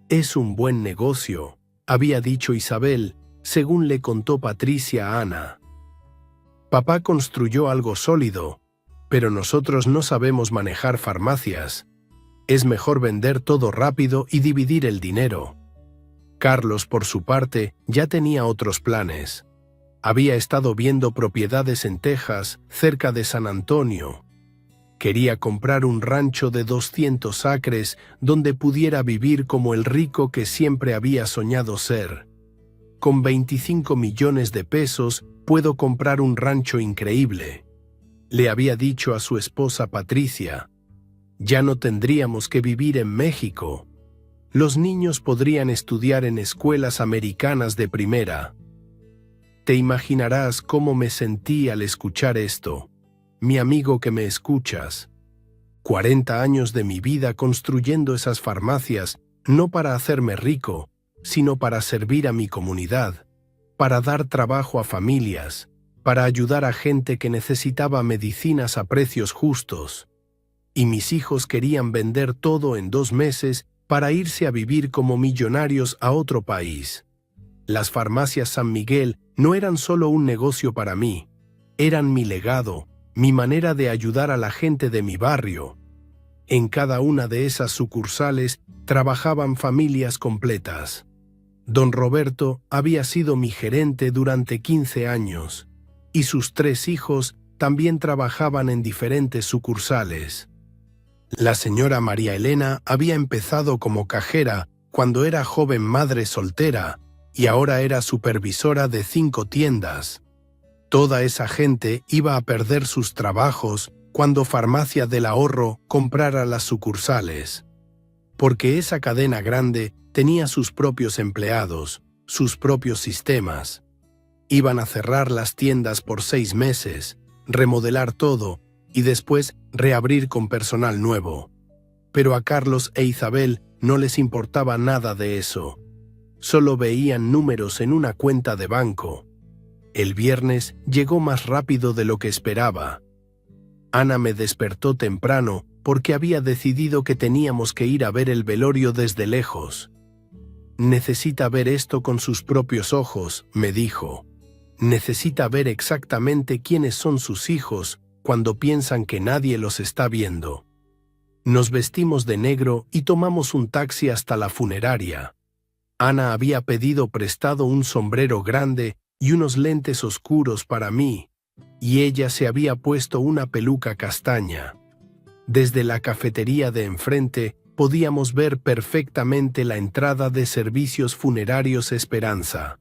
Speaker 1: Es un buen negocio, había dicho Isabel, según le contó Patricia a Ana. Papá construyó algo sólido, pero nosotros no sabemos manejar farmacias. Es mejor vender todo rápido y dividir el dinero. Carlos, por su parte, ya tenía otros planes. Había estado viendo propiedades en Texas, cerca de San Antonio. Quería comprar un rancho de 200 acres donde pudiera vivir como el rico que siempre había soñado ser. Con 25 millones de pesos puedo comprar un rancho increíble. Le había dicho a su esposa Patricia. Ya no tendríamos que vivir en México. Los niños podrían estudiar en escuelas americanas de primera. Te imaginarás cómo me sentí al escuchar esto. Mi amigo que me escuchas. 40 años de mi vida construyendo esas farmacias, no para hacerme rico, sino para servir a mi comunidad, para dar trabajo a familias, para ayudar a gente que necesitaba medicinas a precios justos. Y mis hijos querían vender todo en 2 meses para irse a vivir como millonarios a otro país. Las farmacias San Miguel no eran solo un negocio para mí, eran mi legado, mi manera de ayudar a la gente de mi barrio. En cada una de esas sucursales trabajaban familias completas. Don Roberto había sido mi gerente durante 15 años, y sus 3 hijos también trabajaban en diferentes sucursales. La señora María Elena había empezado como cajera cuando era joven madre soltera y ahora era supervisora de 5 tiendas. Toda esa gente iba a perder sus trabajos cuando Farmacia del Ahorro comprara las sucursales. Porque esa cadena grande tenía sus propios empleados, sus propios sistemas. Iban a cerrar las tiendas por 6 meses, remodelar todo y después reabrir con personal nuevo. Pero a Carlos e Isabel no les importaba nada de eso. Solo veían números en una cuenta de banco. El viernes llegó más rápido de lo que esperaba. Ana me despertó temprano porque había decidido que teníamos que ir a ver el velorio desde lejos. Necesita ver esto con sus propios ojos, me dijo. Necesita ver exactamente quiénes son sus hijos cuando piensan que nadie los está viendo. Nos vestimos de negro y tomamos un taxi hasta la funeraria. Ana había pedido prestado un sombrero grande y unos lentes oscuros para mí, y ella se había puesto una peluca castaña. Desde la cafetería de enfrente podíamos ver perfectamente la entrada de Servicios Funerarios Esperanza.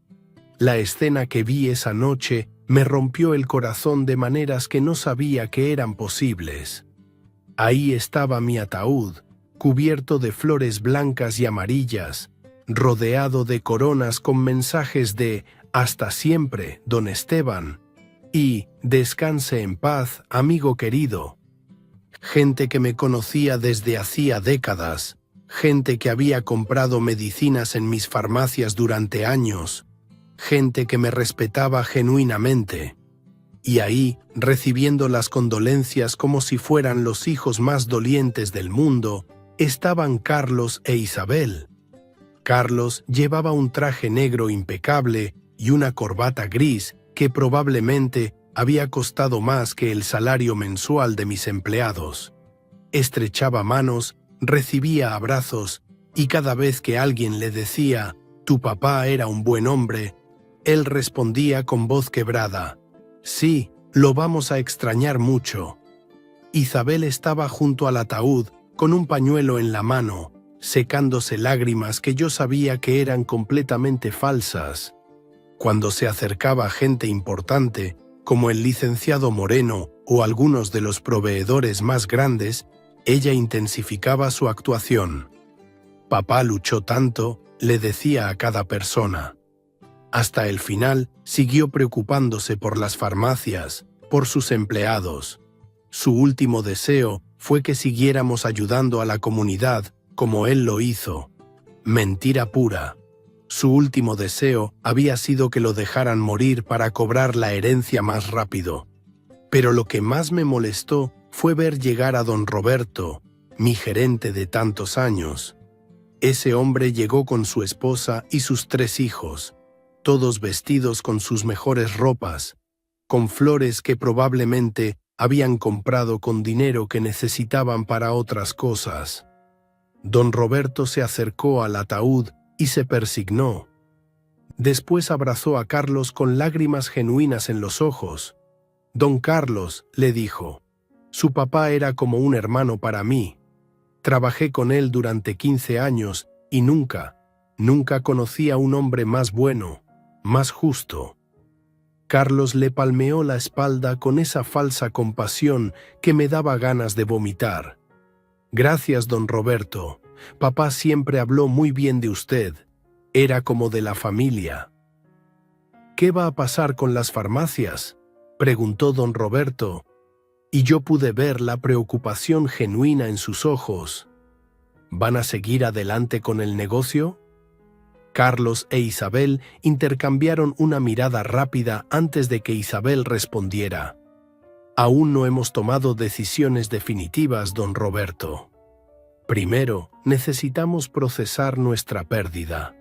Speaker 1: La escena que vi esa noche me rompió el corazón de maneras que no sabía que eran posibles. Ahí estaba mi ataúd, cubierto de flores blancas y amarillas, rodeado de coronas con mensajes de «Hasta siempre, don Esteban» y «Descanse en paz, amigo querido». Gente que me conocía desde hacía décadas, gente que había comprado medicinas en mis farmacias durante años, gente que me respetaba genuinamente. Y ahí, recibiendo las condolencias como si fueran los hijos más dolientes del mundo, estaban Carlos e Isabel. Carlos llevaba un traje negro impecable y una corbata gris que probablemente había costado más que el salario mensual de mis empleados. Estrechaba manos, recibía abrazos, y cada vez que alguien le decía «Tu papá era un buen hombre», él respondía con voz quebrada «Sí, lo vamos a extrañar mucho». Isabel estaba junto al ataúd, con un pañuelo en la mano, secándose lágrimas que yo sabía que eran completamente falsas. Cuando se acercaba gente importante, como el licenciado Moreno o algunos de los proveedores más grandes, ella intensificaba su actuación. «Papá luchó tanto», le decía a cada persona. Hasta el final siguió preocupándose por las farmacias, por sus empleados. Su último deseo fue que siguiéramos ayudando a la comunidad como él lo hizo. Mentira pura. Su último deseo había sido que lo dejaran morir para cobrar la herencia más rápido. Pero lo que más me molestó fue ver llegar a don Roberto, mi gerente de tantos años. Ese hombre llegó con su esposa y sus 3 hijos, todos vestidos con sus mejores ropas, con flores que probablemente habían comprado con dinero que necesitaban para otras cosas. Don Roberto se acercó al ataúd y se persignó. Después abrazó a Carlos con lágrimas genuinas en los ojos. «Don Carlos», le dijo, «su papá era como un hermano para mí. Trabajé con él durante 15 años y nunca conocí a un hombre más bueno, más justo». Carlos le palmeó la espalda con esa falsa compasión que me daba ganas de vomitar. «Gracias, don Roberto. Papá siempre habló muy bien de usted. Era como de la familia». «¿Qué va a pasar con las farmacias?», preguntó don Roberto, y yo pude ver la preocupación genuina en sus ojos. «¿Van a seguir adelante con el negocio?». Carlos e Isabel intercambiaron una mirada rápida antes de que Isabel respondiera. «Aún no hemos tomado decisiones definitivas, don Roberto. Primero, necesitamos procesar nuestra pérdida.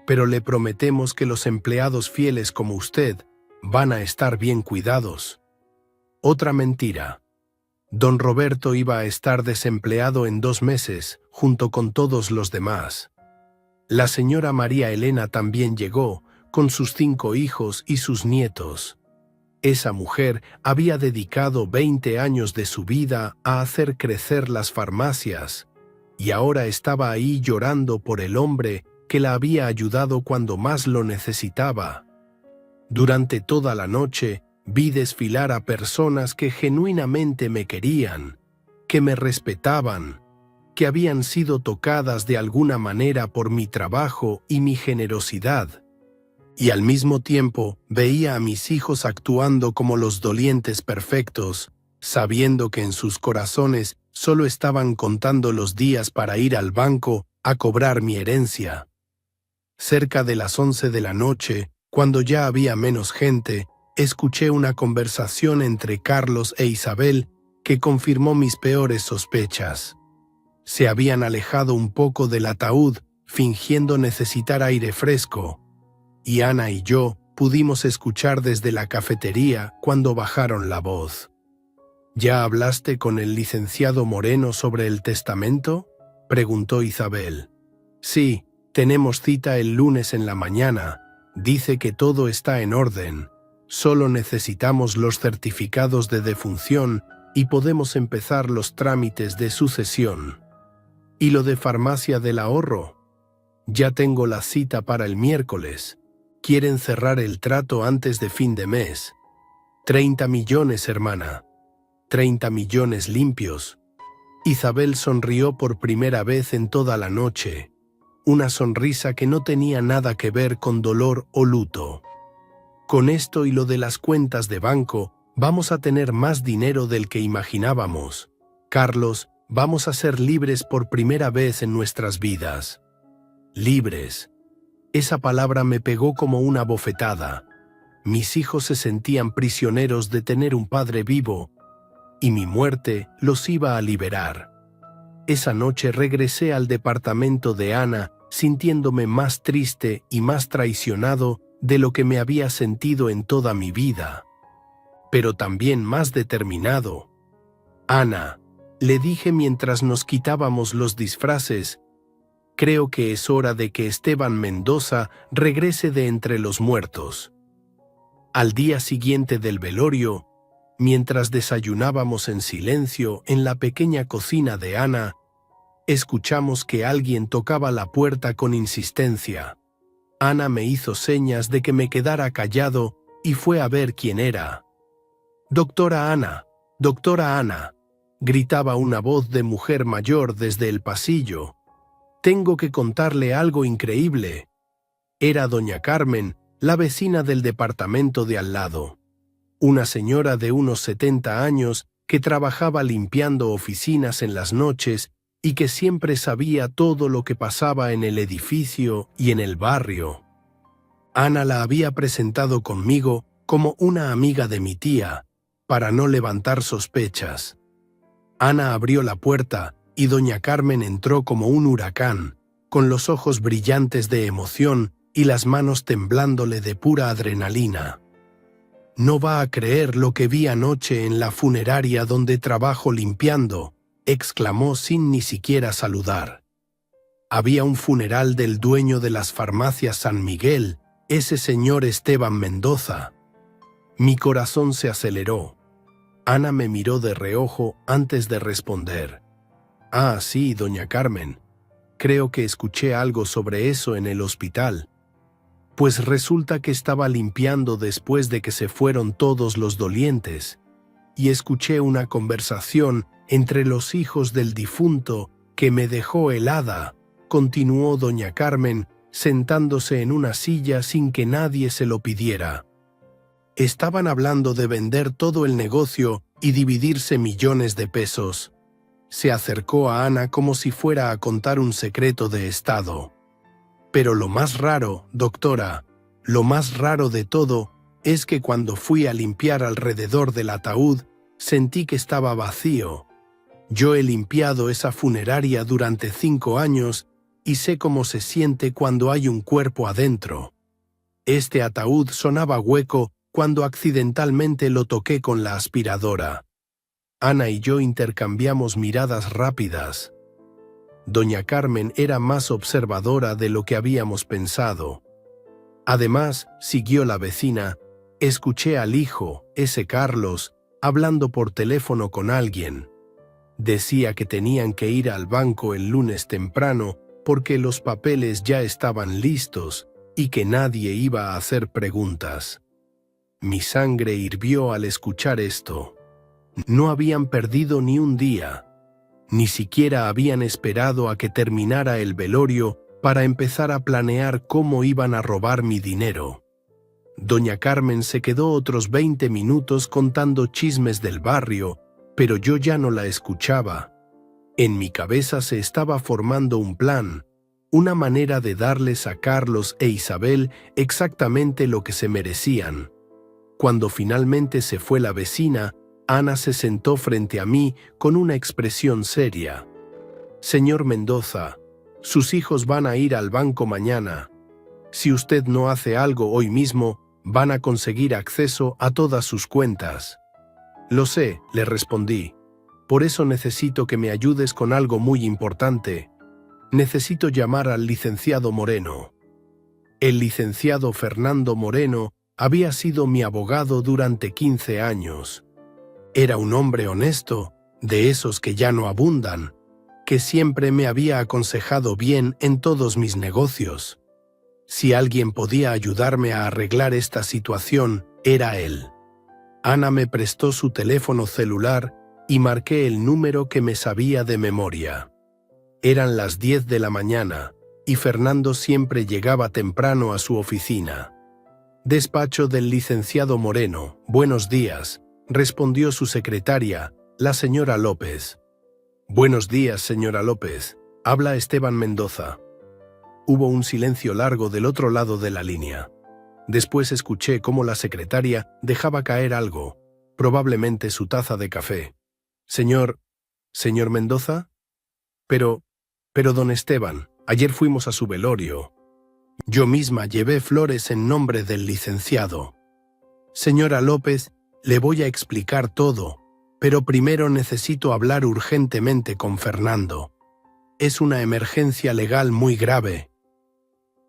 Speaker 1: Pero le prometemos que los empleados fieles como usted van a estar bien cuidados». Otra mentira. Don Roberto iba a estar desempleado en 2 meses, junto con todos los demás. La señora María Elena también llegó, con sus 5 hijos y sus nietos. Esa mujer había dedicado 20 años de su vida a hacer crecer las farmacias, y ahora estaba ahí llorando por el hombre que la había ayudado cuando más lo necesitaba. Durante toda la noche vi desfilar a personas que genuinamente me querían, que me respetaban, que habían sido tocadas de alguna manera por mi trabajo y mi generosidad. Y al mismo tiempo veía a mis hijos actuando como los dolientes perfectos, sabiendo que en sus corazones solo estaban contando los días para ir al banco a cobrar mi herencia. Cerca de las 11 de la noche, cuando ya había menos gente, escuché una conversación entre Carlos e Isabel que confirmó mis peores sospechas. Se habían alejado un poco del ataúd, fingiendo necesitar aire fresco, y Ana y yo pudimos escuchar desde la cafetería cuando bajaron la voz. «¿Ya hablaste con el licenciado Moreno sobre el testamento?», preguntó Isabel. «Sí, tenemos cita el lunes en la mañana. Dice que todo está en orden. Solo necesitamos los certificados de defunción y podemos empezar los trámites de sucesión». «¿Y lo de farmacia del ahorro?». «Ya tengo la cita para el miércoles. Quieren cerrar el trato antes de fin de mes. 30 millones, hermana. 30 millones limpios». Isabel sonrió por primera vez en toda la noche, una sonrisa que no tenía nada que ver con dolor o luto. «Con esto y lo de las cuentas de banco, vamos a tener más dinero del que imaginábamos. Carlos, vamos a ser libres por primera vez en nuestras vidas». Libres. Esa palabra me pegó como una bofetada. Mis hijos se sentían prisioneros de tener un padre vivo, y mi muerte los iba a liberar. Esa noche regresé al departamento de Ana sintiéndome más triste y más traicionado de lo que me había sentido en toda mi vida, pero también más determinado. «Ana», le dije mientras nos quitábamos los disfraces, «creo que es hora de que Esteban Mendoza regrese de entre los muertos». Al día siguiente del velorio, mientras desayunábamos en silencio en la pequeña cocina de Ana, escuchamos que alguien tocaba la puerta con insistencia. Ana me hizo señas de que me quedara callado y fue a ver quién era. «Doctora Ana, doctora Ana», gritaba una voz de mujer mayor desde el pasillo. «Tengo que contarle algo increíble». Era doña Carmen, la vecina del departamento de al lado. Una señora de unos 70 años que trabajaba limpiando oficinas en las noches y que siempre sabía todo lo que pasaba en el edificio y en el barrio. Ana la había presentado conmigo como una amiga de mi tía, para no levantar sospechas. Ana abrió la puerta y doña Carmen entró como un huracán, con los ojos brillantes de emoción y las manos temblándole de pura adrenalina. «No va a creer lo que vi anoche en la funeraria donde trabajo limpiando», exclamó sin ni siquiera saludar. Había un funeral del dueño de las farmacias San Miguel, ese señor Esteban Mendoza. Mi corazón se aceleró. Ana me miró de reojo antes de responder. «Ah, sí, doña Carmen. Creo que escuché algo sobre eso en el hospital. Pues resulta que estaba limpiando después de que se fueron todos los dolientes, y escuché una conversación entre los hijos del difunto que me dejó helada», continuó doña Carmen, sentándose en una silla sin que nadie se lo pidiera. «Estaban hablando de vender todo el negocio y dividirse millones de pesos». Se acercó a Ana como si fuera a contar un secreto de Estado. «Pero lo más raro, doctora, lo más raro de todo, es que cuando fui a limpiar alrededor del ataúd, sentí que estaba vacío. Yo he limpiado esa funeraria durante 5 años y sé cómo se siente cuando hay un cuerpo adentro. Este ataúd sonaba hueco cuando accidentalmente lo toqué con la aspiradora». Ana y yo intercambiamos miradas rápidas. Doña Carmen era más observadora de lo que habíamos pensado. Además, siguió la vecina, escuché al hijo, ese Carlos, hablando por teléfono con alguien. Decía que tenían que ir al banco el lunes temprano porque los papeles ya estaban listos y que nadie iba a hacer preguntas. Mi sangre hirvió al escuchar esto. No habían perdido ni un día. Ni siquiera habían esperado a que terminara el velorio para empezar a planear cómo iban a robar mi dinero. Doña Carmen se quedó otros 20 minutos contando chismes del barrio, pero yo ya no la escuchaba. En mi cabeza se estaba formando un plan, una manera de darles a Carlos e Isabel exactamente lo que se merecían. Cuando finalmente se fue la vecina, Ana se sentó frente a mí con una expresión seria. «Señor Mendoza, sus hijos van a ir al banco mañana. Si usted no hace algo hoy mismo, van a conseguir acceso a todas sus cuentas». «Lo sé», le respondí. «Por eso necesito que me ayudes con algo muy importante. Necesito llamar al licenciado Moreno». El licenciado Fernando Moreno había sido mi abogado durante 15 años. Era un hombre honesto, de esos que ya no abundan, que siempre me había aconsejado bien en todos mis negocios. Si alguien podía ayudarme a arreglar esta situación, era él. Ana me prestó su teléfono celular y marqué el número que me sabía de memoria. Eran las 10 de la mañana y Fernando siempre llegaba temprano a su oficina. «Despacho del licenciado Moreno, buenos días», respondió su secretaria, la señora López. «Buenos días, señora López. Habla Esteban Mendoza». Hubo un silencio largo del otro lado de la línea. Después escuché cómo la secretaria dejaba caer algo, probablemente su taza de café. «Señor Mendoza? Pero don Esteban, ayer fuimos a su velorio. Yo misma llevé flores en nombre del licenciado. Señora López, le voy a explicar todo, pero primero necesito hablar urgentemente con Fernando. Es una emergencia legal muy grave».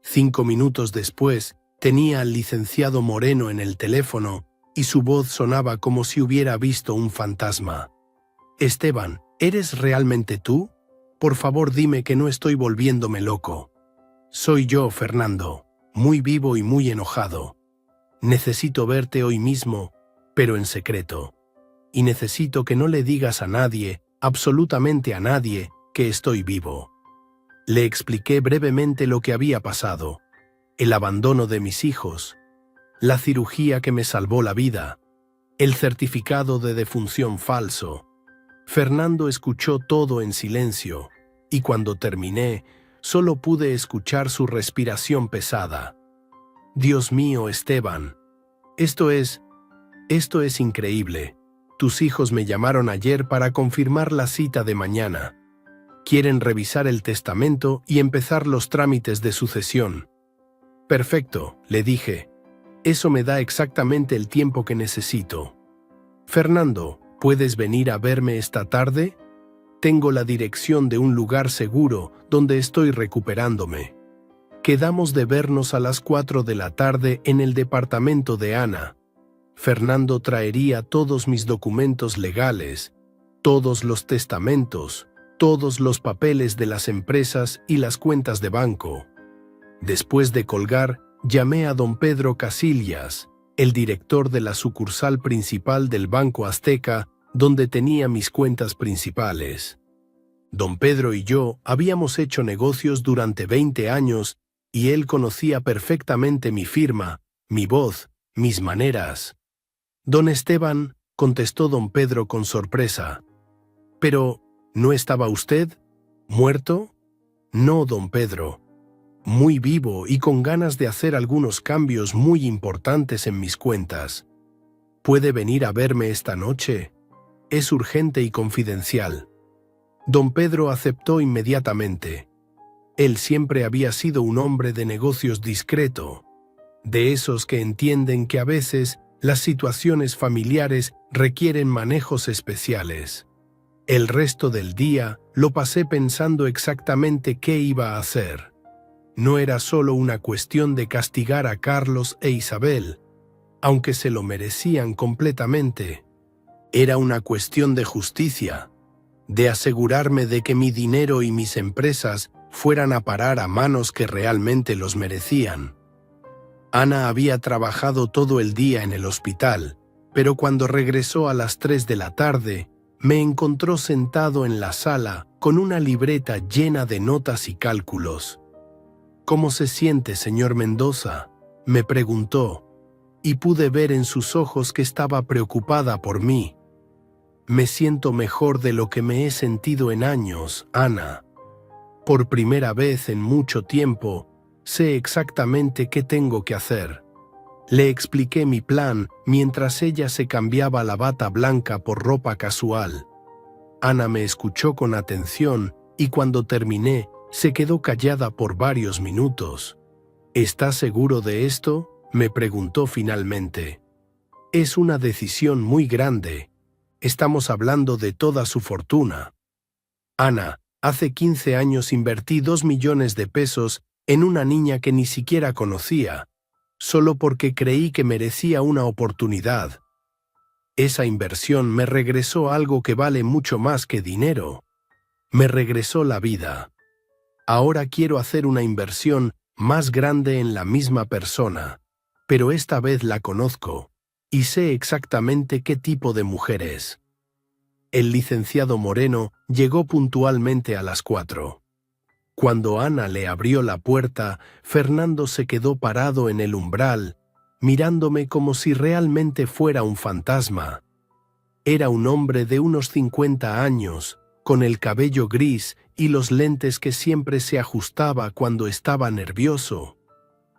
Speaker 1: 5 minutos después, tenía al licenciado Moreno en el teléfono y su voz sonaba como si hubiera visto un fantasma. «Esteban, ¿eres realmente tú? Por favor dime que no estoy volviéndome loco. Soy yo, Fernando, muy vivo y muy enojado. Necesito verte hoy mismo, pero en secreto. Y necesito que no le digas a nadie, absolutamente a nadie, que estoy vivo». Le expliqué brevemente lo que había pasado, el abandono de mis hijos, la cirugía que me salvó la vida, el certificado de defunción falso. Fernando escuchó todo en silencio, y cuando terminé, solo pude escuchar su respiración pesada. «Dios mío, Esteban, esto es increíble. Tus hijos me llamaron ayer para confirmar la cita de mañana. Quieren revisar el testamento y empezar los trámites de sucesión. Perfecto, le dije. Eso me da exactamente el tiempo que necesito. Fernando, ¿puedes venir a verme esta tarde? Tengo la dirección de un lugar seguro donde estoy recuperándome. Quedamos de vernos a las 4 de la tarde en el departamento de Ana. Fernando traería todos mis documentos legales, todos los testamentos, todos los papeles de las empresas y las cuentas de banco. Después de colgar, llamé a don Pedro Casillas, el director de la sucursal principal del Banco Azteca, donde tenía mis cuentas principales. Don Pedro y yo habíamos hecho negocios durante 20 años y él conocía perfectamente mi firma, mi voz, mis maneras. Don Esteban, contestó don Pedro con sorpresa. Pero, ¿no estaba usted muerto? No, don Pedro. Muy vivo y con ganas de hacer algunos cambios muy importantes en mis cuentas. ¿Puede venir a verme esta noche? Es urgente y confidencial. Don Pedro aceptó inmediatamente. Él siempre había sido un hombre de negocios discreto, de esos que entienden que a veces las situaciones familiares requieren manejos especiales. El resto del día lo pasé pensando exactamente qué iba a hacer. No era solo una cuestión de castigar a Carlos e Isabel, aunque se lo merecían completamente. Era una cuestión de justicia, de asegurarme de que mi dinero y mis empresas fueran a parar a manos que realmente los merecían. Ana había trabajado todo el día en el hospital, pero cuando regresó a las 3 de la tarde, me encontró sentado en la sala con una libreta llena de notas y cálculos. «¿Cómo se siente, señor Mendoza?», me preguntó, y pude ver en sus ojos que estaba preocupada por mí. «Me siento mejor de lo que me he sentido en años, Ana. Por primera vez en mucho tiempo, sé exactamente qué tengo que hacer». Le expliqué mi plan mientras ella se cambiaba la bata blanca por ropa casual. Ana me escuchó con atención y cuando terminé, se quedó callada por varios minutos. «¿Estás seguro de esto?», me preguntó finalmente. «Es una decisión muy grande. Estamos hablando de toda su fortuna». «Ana, hace 15 años invertí 2 millones de pesos en una niña que ni siquiera conocía, solo porque creí que merecía una oportunidad. Esa inversión me regresó algo que vale mucho más que dinero. Me regresó la vida. Ahora quiero hacer una inversión más grande en la misma persona, pero esta vez la conozco y sé exactamente qué tipo de mujer es». El licenciado Moreno llegó puntualmente a las 4. Cuando Ana le abrió la puerta, Fernando se quedó parado en el umbral, mirándome como si realmente fuera un fantasma. Era un hombre de unos 50 años, con el cabello gris y los lentes que siempre se ajustaba cuando estaba nervioso.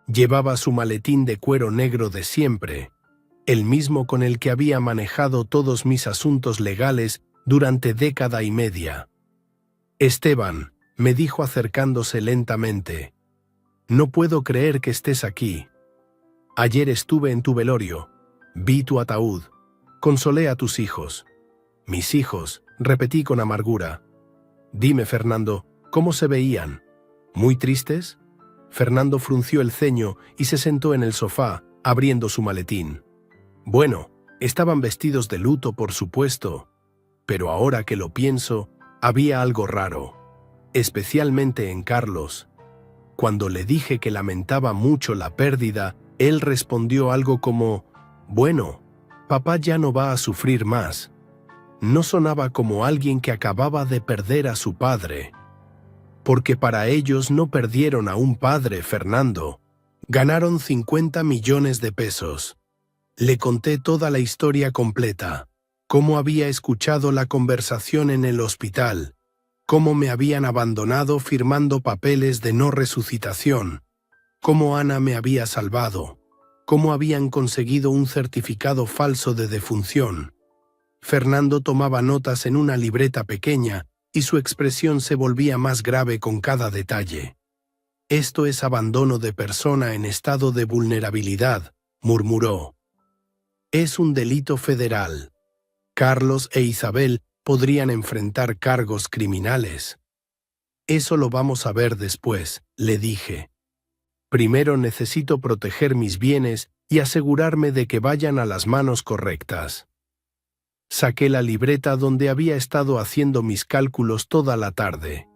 Speaker 1: Llevaba su maletín de cuero negro de siempre, el mismo con el que había manejado todos mis asuntos legales durante década y media. «Esteban», me dijo acercándose lentamente, «no puedo creer que estés aquí. Ayer estuve en tu velorio, vi tu ataúd, consolé a tus hijos». «Mis hijos», repetí con amargura. «Dime, Fernando, ¿cómo se veían? ¿Muy tristes?». Fernando frunció el ceño y se sentó en el sofá, abriendo su maletín. «Bueno, estaban vestidos de luto, por supuesto, pero ahora que lo pienso, había algo raro, especialmente en Carlos. Cuando le dije que lamentaba mucho la pérdida, él respondió algo como, «Bueno, papá ya no va a sufrir más». No sonaba como alguien que acababa de perder a su padre. Porque para ellos no perdieron a un padre, Fernando. Ganaron 50 millones de pesos. Le conté toda la historia completa, cómo había escuchado la conversación en el hospital, cómo me habían abandonado firmando papeles de no resucitación, cómo Ana me había salvado, cómo habían conseguido un certificado falso de defunción. Fernando tomaba notas en una libreta pequeña y su expresión se volvía más grave con cada detalle. «Esto es abandono de persona en estado de vulnerabilidad», murmuró. «Es un delito federal. Carlos e Isabel podrían enfrentar cargos criminales». «Eso lo vamos a ver después», le dije. «Primero necesito proteger mis bienes y asegurarme de que vayan a las manos correctas». Saqué la libreta donde había estado haciendo mis cálculos toda la tarde.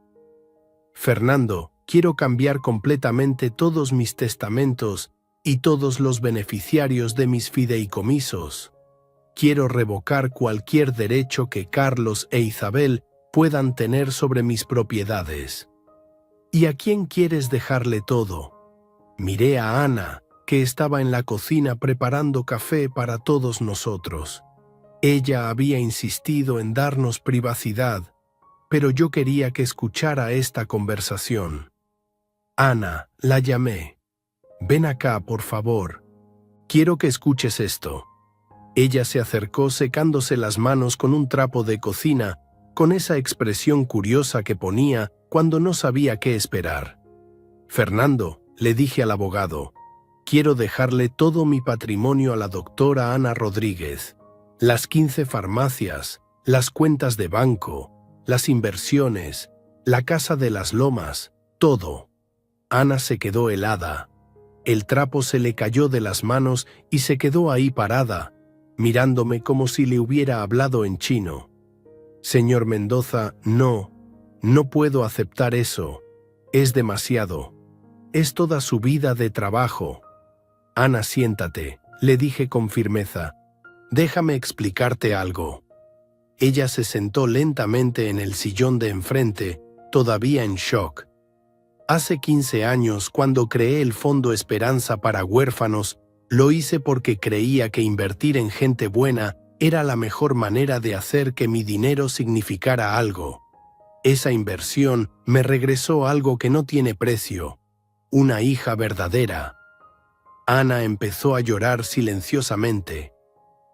Speaker 1: «Fernando, quiero cambiar completamente todos mis testamentos y todos los beneficiarios de mis fideicomisos. Quiero revocar cualquier derecho que Carlos e Isabel puedan tener sobre mis propiedades». «¿Y a quién quieres dejarle todo?». Miré a Ana, que estaba en la cocina preparando café para todos nosotros. Ella había insistido en darnos privacidad, pero yo quería que escuchara esta conversación. «Ana», la llamé. «Ven acá, por favor. Quiero que escuches esto». Ella se acercó secándose las manos con un trapo de cocina, con esa expresión curiosa que ponía cuando no sabía qué esperar. «Fernando», le dije al abogado, «quiero dejarle todo mi patrimonio a la doctora Ana Rodríguez. Las 15 farmacias, las cuentas de banco, las inversiones, la casa de las lomas, todo». Ana se quedó helada. El trapo se le cayó de las manos y se quedó ahí parada, mirándome como si le hubiera hablado en chino. «Señor Mendoza, no puedo aceptar eso. Es demasiado. Es toda su vida de trabajo». «Ana, siéntate», le dije con firmeza. «Déjame explicarte algo». Ella se sentó lentamente en el sillón de enfrente, todavía en shock. «Hace 15 años, cuando creé el Fondo Esperanza para Huérfanos, lo hice porque creía que invertir en gente buena era la mejor manera de hacer que mi dinero significara algo. Esa inversión me regresó algo que no tiene precio, una hija verdadera». Ana empezó a llorar silenciosamente.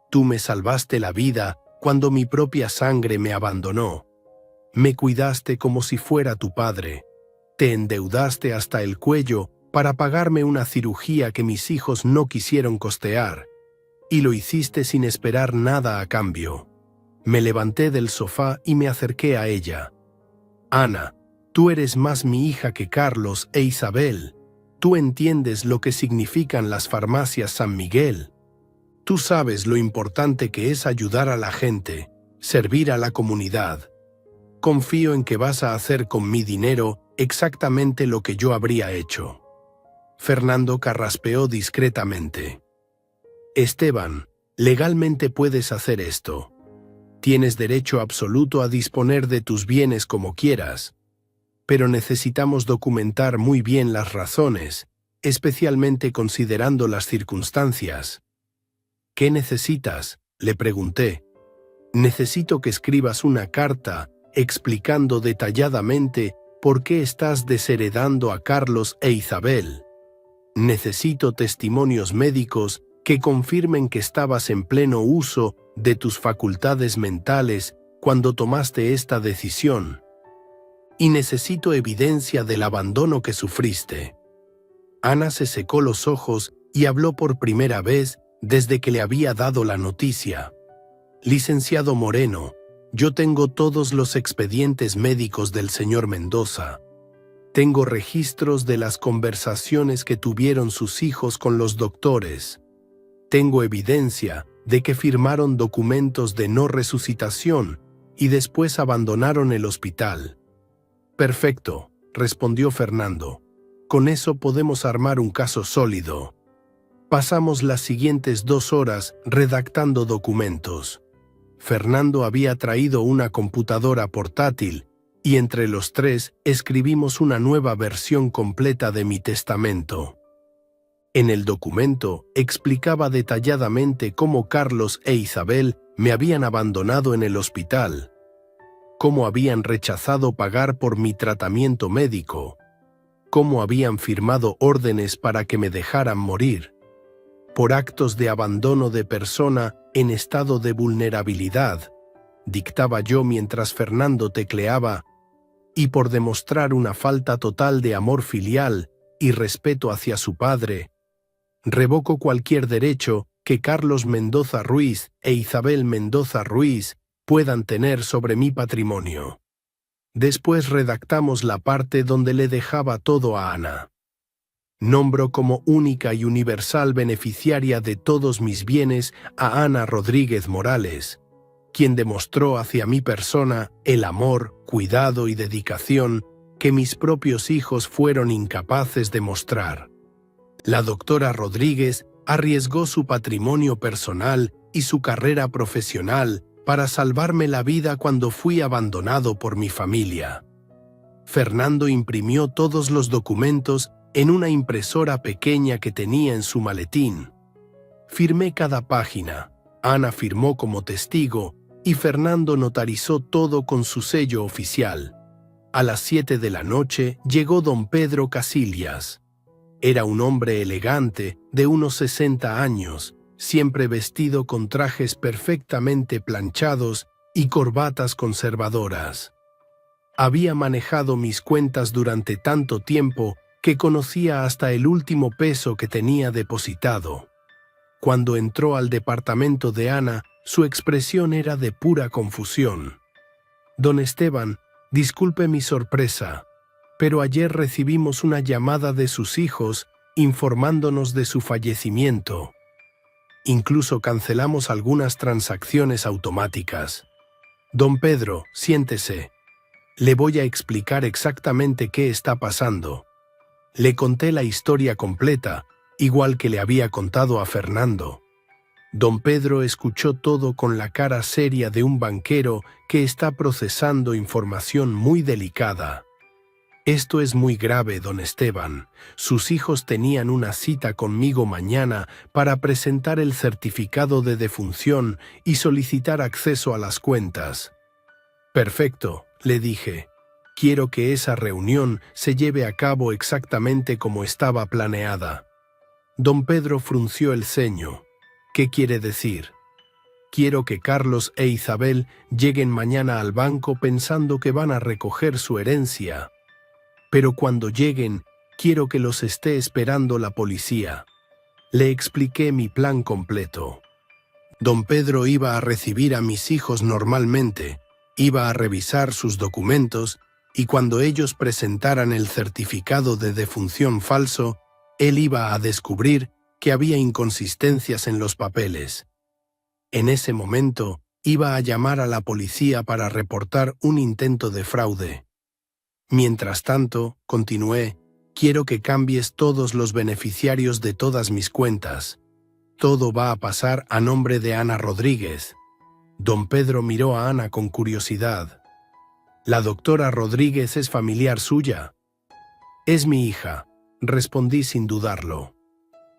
Speaker 1: «Tú me salvaste la vida cuando mi propia sangre me abandonó. Me cuidaste como si fuera tu padre. Te endeudaste hasta el cuello para pagarme una cirugía que mis hijos no quisieron costear. Y lo hiciste sin esperar nada a cambio». Me levanté del sofá y me acerqué a ella. «Ana, tú eres más mi hija que Carlos e Isabel. Tú entiendes lo que significan las farmacias San Miguel. Tú sabes lo importante que es ayudar a la gente, servir a la comunidad. Confío en que vas a hacer con mi dinero exactamente lo que yo habría hecho». Fernando carraspeó discretamente. «Esteban, legalmente puedes hacer esto. Tienes derecho absoluto a disponer de tus bienes como quieras. Pero necesitamos documentar muy bien las razones, especialmente considerando las circunstancias». «¿Qué necesitas?», le pregunté. «Necesito que escribas una carta explicando detalladamente por qué estás desheredando a Carlos e Isabel. Necesito testimonios médicos que confirmen que estabas en pleno uso de tus facultades mentales cuando tomaste esta decisión. Y necesito evidencia del abandono que sufriste». Ana se secó los ojos y habló por primera vez desde que le había dado la noticia. «Licenciado Moreno, yo tengo todos los expedientes médicos del señor Mendoza. Tengo registros de las conversaciones que tuvieron sus hijos con los doctores. Tengo evidencia de que firmaron documentos de no resucitación y después abandonaron el hospital». «Perfecto», respondió Fernando. «Con eso podemos armar un caso sólido». Pasamos las siguientes 2 horas redactando documentos. Fernando había traído una computadora portátil y entre los 3 escribimos una nueva versión completa de mi testamento. En el documento explicaba detalladamente cómo Carlos e Isabel me habían abandonado en el hospital, cómo habían rechazado pagar por mi tratamiento médico, cómo habían firmado órdenes para que me dejaran morir. por actos de abandono de persona en estado de vulnerabilidad, dictaba yo mientras Fernando tecleaba, y por demostrar una falta total de amor filial y respeto hacia su padre, revoco cualquier derecho que Carlos Mendoza Ruiz e Isabel Mendoza Ruiz puedan tener sobre mi patrimonio. Después redactamos la parte donde le dejaba todo a Ana. Nombro como única y universal beneficiaria de todos mis bienes a Ana Rodríguez Morales, quien demostró hacia mi persona el amor, cuidado y dedicación que mis propios hijos fueron incapaces de mostrar. La doctora Rodríguez arriesgó su patrimonio personal y su carrera profesional para salvarme la vida cuando fui abandonado por mi familia. Fernando imprimió todos los documentos en una impresora pequeña que tenía en su maletín. Firmé cada página, Ana firmó como testigo y Fernando notarizó todo con su sello oficial. A las 7 de la noche llegó don Pedro Casillas. Era un hombre elegante, de unos 60 años, siempre vestido con trajes perfectamente planchados y corbatas conservadoras. Había manejado mis cuentas durante tanto tiempo que conocía hasta el último peso que tenía depositado. Cuando entró al departamento de Ana, su expresión era de pura confusión. Don Esteban, disculpe mi sorpresa, pero ayer recibimos una llamada de sus hijos informándonos de su fallecimiento. Incluso cancelamos algunas transacciones automáticas. Don Pedro, siéntese. Le voy a explicar exactamente qué está pasando. Le conté la historia completa, igual que le había contado a Fernando. Don Pedro escuchó todo con la cara seria de un banquero que está procesando información muy delicada. Esto es muy grave, don Esteban. Sus hijos tenían una cita conmigo mañana para presentar el certificado de defunción y solicitar acceso a las cuentas. Perfecto, le dije. Quiero que esa reunión se lleve a cabo exactamente como estaba planeada. Don Pedro frunció el ceño. ¿Qué quiere decir? Quiero que Carlos e Isabel lleguen mañana al banco pensando que van a recoger su herencia. Pero cuando lleguen, quiero que los esté esperando la policía. Le expliqué mi plan completo. Don Pedro iba a recibir a mis hijos normalmente, iba a revisar sus documentos y cuando ellos presentaran el certificado de defunción falso, él iba a descubrir que había inconsistencias en los papeles. En ese momento, iba a llamar a la policía para reportar un intento de fraude. Mientras tanto, continué, quiero que cambies todos los beneficiarios de todas mis cuentas. Todo va a pasar a nombre de Ana Rodríguez. Don Pedro miró a Ana con curiosidad. ¿La doctora Rodríguez es familiar suya? Es mi hija, respondí sin dudarlo.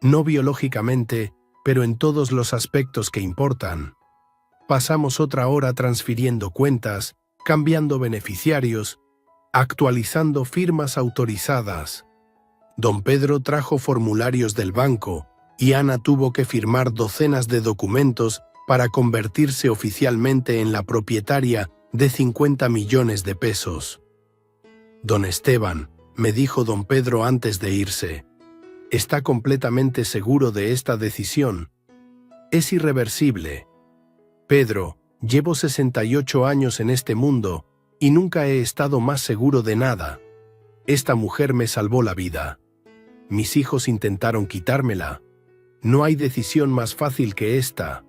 Speaker 1: No biológicamente, pero en todos los aspectos que importan. Pasamos otra hora transfiriendo cuentas, cambiando beneficiarios, actualizando firmas autorizadas. Don Pedro trajo formularios del banco y Ana tuvo que firmar docenas de documentos para convertirse oficialmente en la propietaria de 50 millones de pesos. Don Esteban, me dijo don Pedro antes de irse, ¿está completamente seguro de esta decisión? Es irreversible. Pedro, llevo 68 años en este mundo y nunca he estado más seguro de nada. Esta mujer me salvó la vida. Mis hijos intentaron quitármela. No hay decisión más fácil que esta.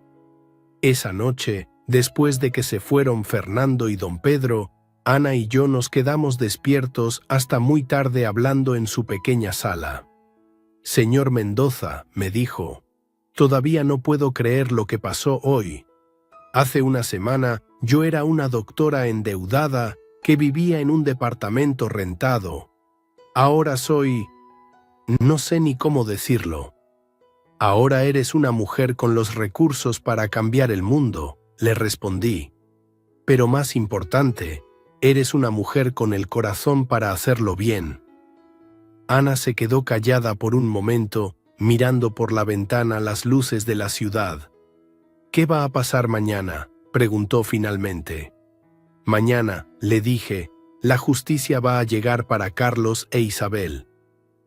Speaker 1: Esa noche, después de que se fueron Fernando y don Pedro, Ana y yo nos quedamos despiertos hasta muy tarde hablando en su pequeña sala. Señor Mendoza, me dijo, todavía no puedo creer lo que pasó hoy. Hace una semana yo era una doctora endeudada que vivía en un departamento rentado. Ahora soy... no sé ni cómo decirlo. Ahora eres una mujer con los recursos para cambiar el mundo, le respondí. Pero más importante, eres una mujer con el corazón para hacerlo bien. Ana se quedó callada por un momento mirando por la ventana las luces de la ciudad. «¿Qué va a pasar mañana?», preguntó finalmente. «Mañana», le dije, «la justicia va a llegar para Carlos e Isabel.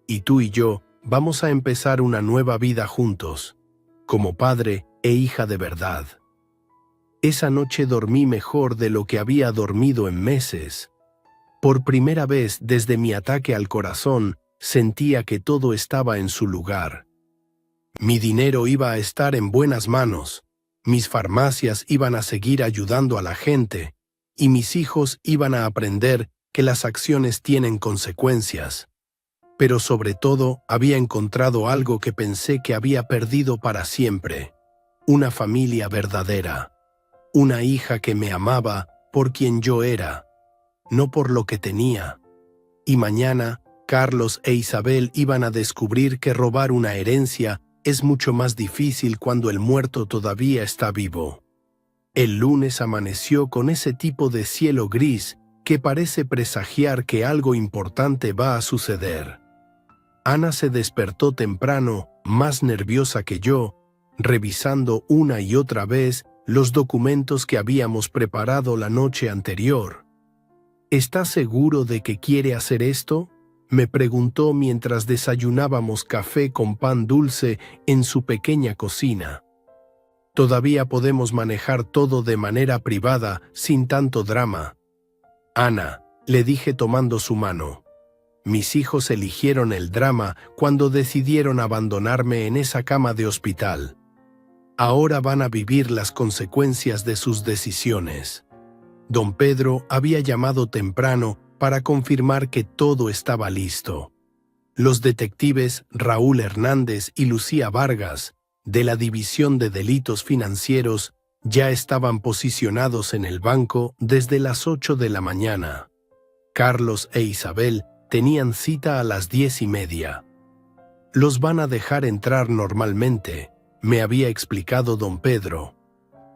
Speaker 1: Y tú y yo vamos a empezar una nueva vida juntos, como padre e hija de verdad». Esa noche dormí mejor de lo que había dormido en meses. Por primera vez desde mi ataque al corazón, sentía que todo estaba en su lugar. Mi dinero iba a estar en buenas manos, mis farmacias iban a seguir ayudando a la gente, y mis hijos iban a aprender que las acciones tienen consecuencias. Pero sobre todo había encontrado algo que pensé que había perdido para siempre: una familia verdadera, una hija que me amaba por quien yo era, no por lo que tenía. Y mañana, Carlos e Isabel iban a descubrir que robar una herencia es mucho más difícil cuando el muerto todavía está vivo. El lunes amaneció con ese tipo de cielo gris que parece presagiar que algo importante va a suceder. Ana se despertó temprano, más nerviosa que yo, revisando una y otra vez los documentos que habíamos preparado la noche anterior. «¿Está seguro de que quiere hacer esto?», me preguntó mientras desayunábamos café con pan dulce en su pequeña cocina. «Todavía podemos manejar todo de manera privada, sin tanto drama». «Ana», le dije tomando su mano, «mis hijos eligieron el drama cuando decidieron abandonarme en esa cama de hospital. Ahora van a vivir las consecuencias de sus decisiones». Don Pedro había llamado temprano para confirmar que todo estaba listo. Los detectives Raúl Hernández y Lucía Vargas, de la División de Delitos Financieros, ya estaban posicionados en el banco desde las 8 de la mañana. Carlos e Isabel tenían cita a las 10:30. «Los van a dejar entrar normalmente», me había explicado don Pedro.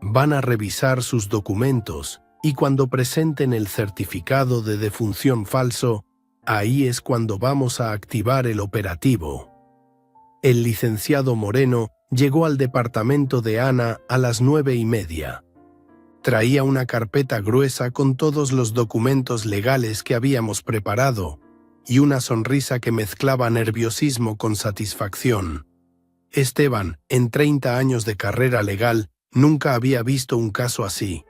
Speaker 1: «Van a revisar sus documentos, y cuando presenten el certificado de defunción falso, ahí es cuando vamos a activar el operativo». El licenciado Moreno llegó al departamento de Ana a las 9:30. Traía una carpeta gruesa con todos los documentos legales que habíamos preparado y una sonrisa que mezclaba nerviosismo con satisfacción. Esteban, en 30 años de carrera legal, nunca había visto un caso así,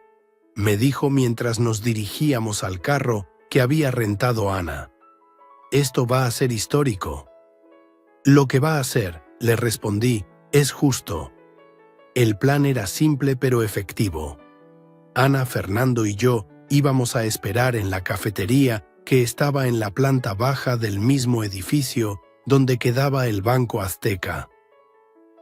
Speaker 1: me dijo mientras nos dirigíamos al carro que había rentado Ana. «Esto va a ser histórico». «Lo que va a ser», le respondí, «es justo». El plan era simple pero efectivo. Ana, Fernando y yo íbamos a esperar en la cafetería que estaba en la planta baja del mismo edificio donde quedaba el Banco Azteca.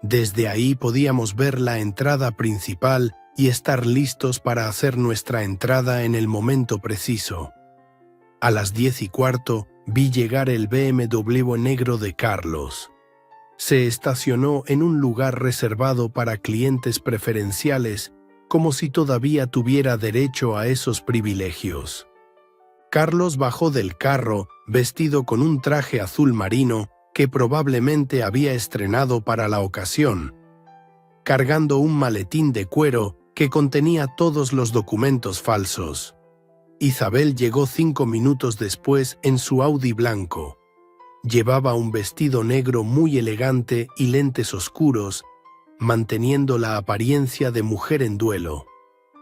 Speaker 1: Desde ahí podíamos ver la entrada principal y estar listos para hacer nuestra entrada en el momento preciso. A las 10:15 vi llegar el BMW negro de Carlos. Se estacionó en un lugar reservado para clientes preferenciales, como si todavía tuviera derecho a esos privilegios. Carlos bajó del carro, vestido con un traje azul marino que probablemente había estrenado para la ocasión, cargando un maletín de cuero que contenía todos los documentos falsos. Isabel llegó 5 minutos después en su Audi blanco. Llevaba un vestido negro muy elegante y lentes oscuros, manteniendo la apariencia de mujer en duelo.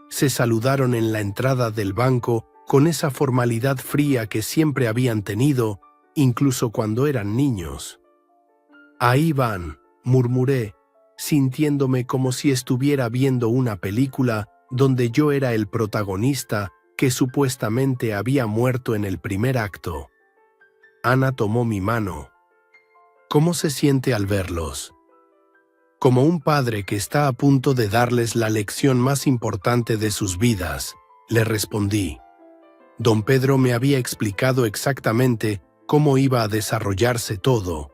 Speaker 1: Se saludaron en la entrada del banco con esa formalidad fría que siempre habían tenido, incluso cuando eran niños. «Ahí van», murmuré, sintiéndome como si estuviera viendo una película donde yo era el protagonista que supuestamente había muerto en el primer acto. Ana tomó mi mano. «¿Cómo se siente al verlos?» «Como un padre que está a punto de darles la lección más importante de sus vidas», le respondí. Don Pedro me había explicado exactamente cómo iba a desarrollarse todo.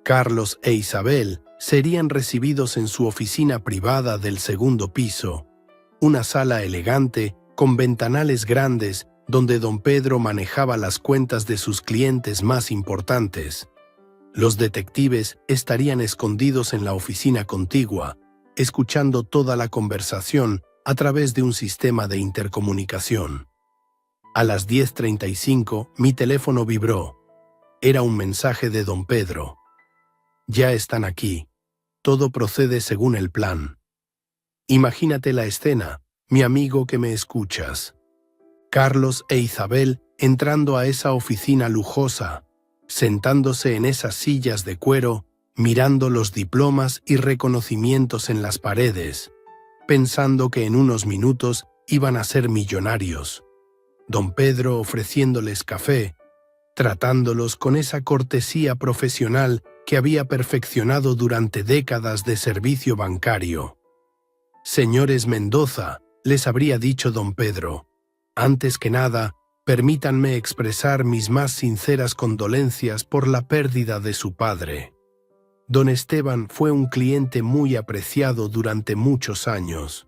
Speaker 1: Carlos e Isabel serían recibidos en su oficina privada del segundo piso, una sala elegante con ventanales grandes donde don Pedro manejaba las cuentas de sus clientes más importantes. Los detectives estarían escondidos en la oficina contigua, escuchando toda la conversación a través de un sistema de intercomunicación. A las 10:35, mi teléfono vibró. Era un mensaje de don Pedro. «Ya están aquí. Todo procede según el plan». Imagínate la escena, mi amigo que me escuchas. Carlos e Isabel entrando a esa oficina lujosa, sentándose en esas sillas de cuero, mirando los diplomas y reconocimientos en las paredes, pensando que en unos minutos iban a ser millonarios. Don Pedro ofreciéndoles café, tratándolos con esa cortesía profesional que había perfeccionado durante décadas de servicio bancario. «Señores Mendoza», les habría dicho don Pedro, «antes que nada, permítanme expresar mis más sinceras condolencias por la pérdida de su padre. Don Esteban fue un cliente muy apreciado durante muchos años».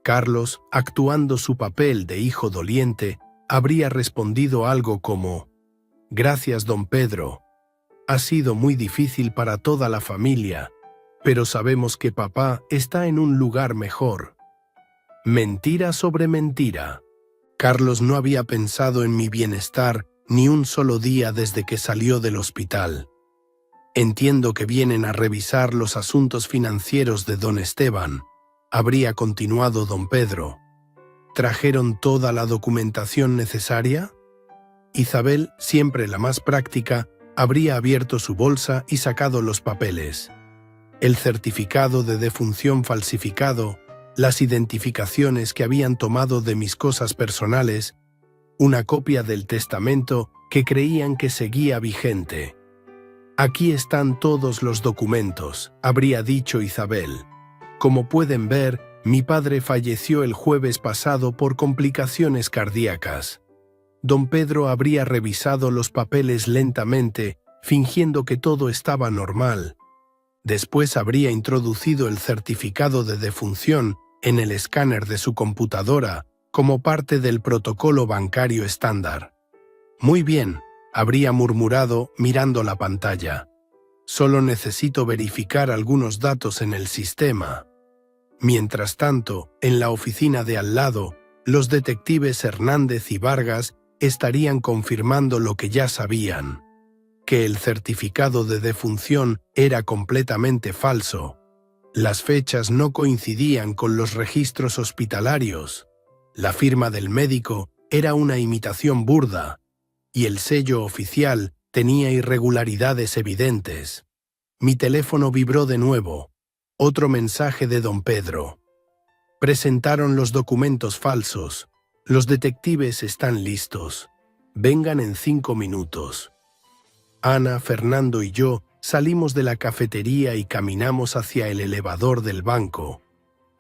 Speaker 1: Carlos, actuando su papel de hijo doliente, habría respondido algo como: «Gracias, don Pedro. Ha sido muy difícil para toda la familia, pero sabemos que papá está en un lugar mejor». Mentira sobre mentira. Carlos no había pensado en mi bienestar ni un solo día desde que salió del hospital. «Entiendo que vienen a revisar los asuntos financieros de don Esteban», habría continuado don Pedro. «¿Trajeron toda la documentación necesaria?». Isabel, siempre la más práctica, habría abierto su bolsa y sacado los papeles. El certificado de defunción falsificado, las identificaciones que habían tomado de mis cosas personales, una copia del testamento que creían que seguía vigente. «Aquí están todos los documentos», habría dicho Isabel. «Como pueden ver, mi padre falleció el jueves pasado por complicaciones cardíacas». Don Pedro habría revisado los papeles lentamente, fingiendo que todo estaba normal. Después habría introducido el certificado de defunción en el escáner de su computadora como parte del protocolo bancario estándar. «Muy bien», habría murmurado mirando la pantalla. «Solo necesito verificar algunos datos en el sistema». Mientras tanto, en la oficina de al lado, los detectives Hernández y Vargas estarían confirmando lo que ya sabían: que el certificado de defunción era completamente falso. Las fechas no coincidían con los registros hospitalarios. La firma del médico era una imitación burda, y el sello oficial tenía irregularidades evidentes. Mi teléfono vibró de nuevo. Otro mensaje de don Pedro. «Presentaron los documentos falsos. Los detectives están listos. Vengan en 5 minutos». Ana, Fernando y yo salimos de la cafetería y caminamos hacia el elevador del banco.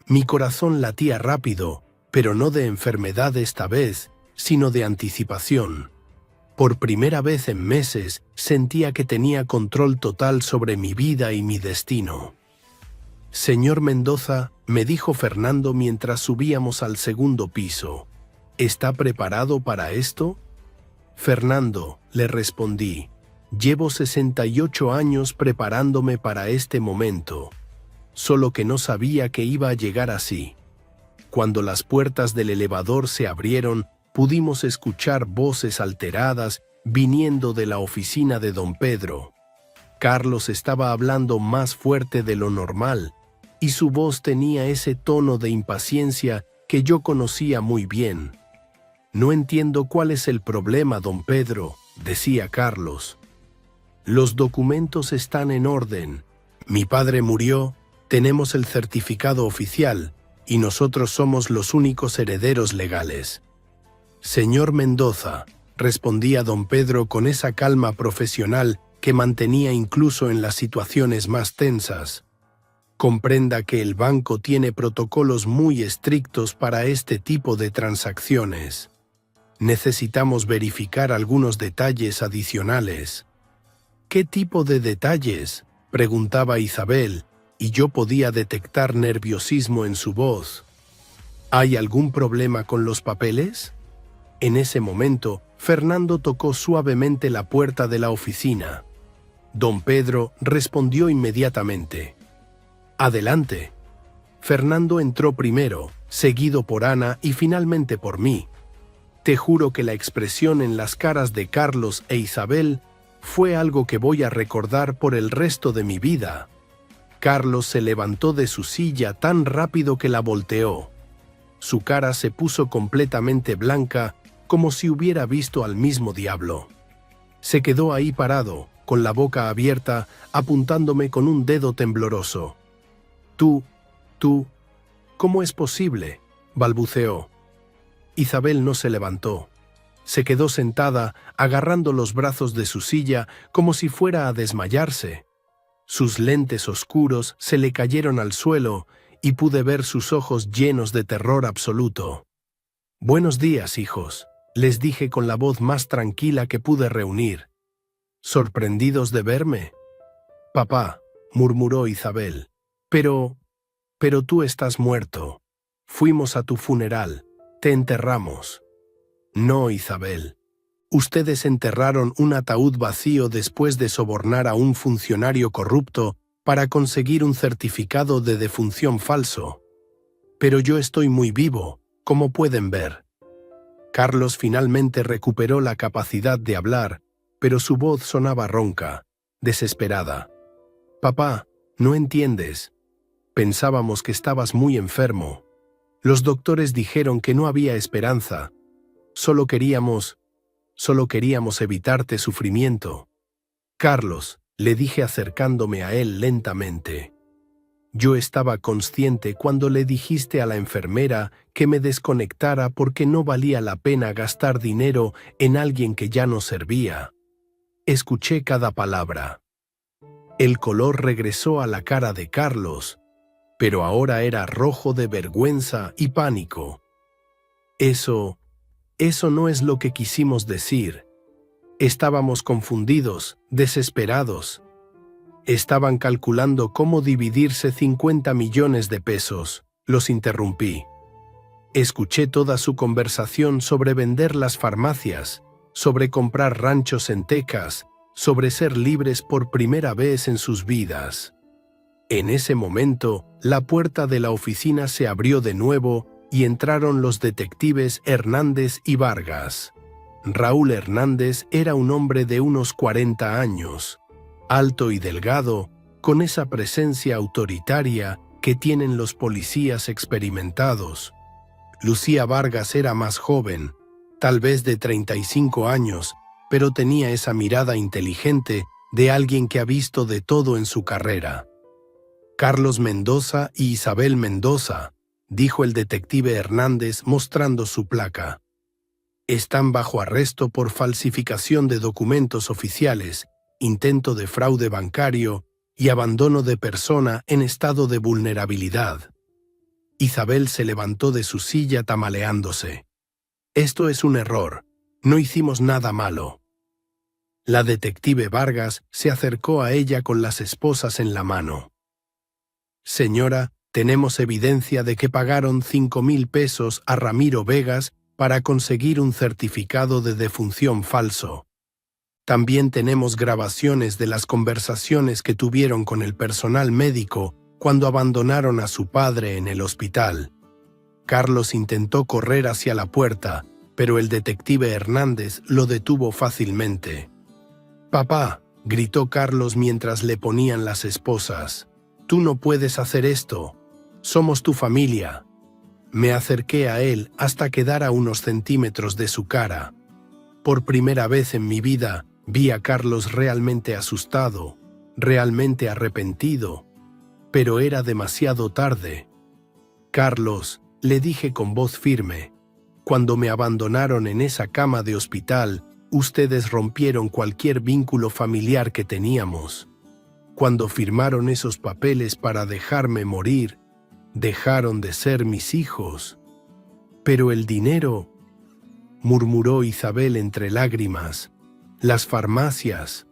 Speaker 1: Mi corazón latía rápido, pero no de enfermedad esta vez, sino de anticipación. Por primera vez en meses sentía que tenía control total sobre mi vida y mi destino. «Señor Mendoza», me dijo Fernando mientras subíamos al segundo piso, «¿está preparado para esto?». «Fernando», le respondí, «llevo 68 años preparándome para este momento, solo que no sabía que iba a llegar así». Cuando las puertas del elevador se abrieron, pudimos escuchar voces alteradas viniendo de la oficina de don Pedro. Carlos estaba hablando más fuerte de lo normal, y su voz tenía ese tono de impaciencia que yo conocía muy bien. «No entiendo cuál es el problema, don Pedro», decía Carlos. «Los documentos están en orden. Mi padre murió, tenemos el certificado oficial, y nosotros somos los únicos herederos legales». «Señor Mendoza», respondía don Pedro con esa calma profesional que mantenía incluso en las situaciones más tensas, «comprenda que el banco tiene protocolos muy estrictos para este tipo de transacciones. Necesitamos verificar algunos detalles adicionales». «¿Qué tipo de detalles?», preguntaba Isabel, y yo podía detectar nerviosismo en su voz. «¿Hay algún problema con los papeles?». En ese momento, Fernando tocó suavemente la puerta de la oficina. Don Pedro respondió inmediatamente. «Adelante». Fernando entró primero, seguido por Ana y finalmente por mí. Te juro que la expresión en las caras de Carlos e Isabel fue algo que voy a recordar por el resto de mi vida. Carlos se levantó de su silla tan rápido que la volteó. Su cara se puso completamente blanca, como si hubiera visto al mismo diablo. Se quedó ahí parado, con la boca abierta, apuntándome con un dedo tembloroso. Tú, ¿cómo es posible?», balbuceó. Isabel no se levantó. Se quedó sentada, agarrando los brazos de su silla como si fuera a desmayarse. Sus lentes oscuros se le cayeron al suelo y pude ver sus ojos llenos de terror absoluto. «Buenos días, hijos», les dije con la voz más tranquila que pude reunir. «¿Sorprendidos de verme?» «Papá», murmuró Isabel. Pero tú estás muerto. Fuimos a tu funeral. Te enterramos». «No, Isabel. Ustedes enterraron un ataúd vacío después de sobornar a un funcionario corrupto para conseguir un certificado de defunción falso. Pero yo estoy muy vivo, como pueden ver». Carlos finalmente recuperó la capacidad de hablar, pero su voz sonaba ronca, desesperada. «Papá, no entiendes. Pensábamos que estabas muy enfermo. Los doctores dijeron que no había esperanza. Solo queríamos evitarte sufrimiento». «Carlos», le dije acercándome a él lentamente. «Yo estaba consciente cuando le dijiste a la enfermera que me desconectara porque no valía la pena gastar dinero en alguien que ya no servía. Escuché cada palabra». El color regresó a la cara de Carlos, pero ahora era rojo de vergüenza y pánico. Eso no es lo que quisimos decir. Estábamos confundidos, desesperados. Estaban calculando cómo dividirse 50 millones de pesos. Los interrumpí. Escuché toda su conversación sobre vender las farmacias, sobre comprar ranchos en Texas, sobre ser libres por primera vez en sus vidas. En ese momento, la puerta de la oficina se abrió de nuevo y entraron los detectives Hernández y Vargas. Raúl Hernández era un hombre de unos 40 años, alto y delgado, con esa presencia autoritaria que tienen los policías experimentados. Lucía Vargas era más joven, tal vez de 35 años, pero tenía esa mirada inteligente de alguien que ha visto de todo en su carrera. «Carlos Mendoza y Isabel Mendoza», dijo el detective Hernández mostrando su placa. «Están bajo arresto por falsificación de documentos oficiales, intento de fraude bancario y abandono de persona en estado de vulnerabilidad». Isabel se levantó de su silla tambaleándose. «Esto es un error. No hicimos nada malo». La detective Vargas se acercó a ella con las esposas en la mano. «Señora, tenemos evidencia de que pagaron 5,000 pesos a Ramiro Vegas para conseguir un certificado de defunción falso. También tenemos grabaciones de las conversaciones que tuvieron con el personal médico cuando abandonaron a su padre en el hospital». Carlos intentó correr hacia la puerta, pero el detective Hernández lo detuvo fácilmente. «Papá», gritó Carlos mientras le ponían las esposas, «tú no puedes hacer esto. Somos tu familia». Me acerqué a él hasta quedar a unos centímetros de su cara. Por primera vez en mi vida vi a Carlos realmente asustado, realmente arrepentido. Pero era demasiado tarde. «Carlos», le dije con voz firme, «cuando me abandonaron en esa cama de hospital, ustedes rompieron cualquier vínculo familiar que teníamos. Cuando firmaron esos papeles para dejarme morir, dejaron de ser mis hijos». «Pero el dinero», murmuró Isabel entre lágrimas, «las farmacias,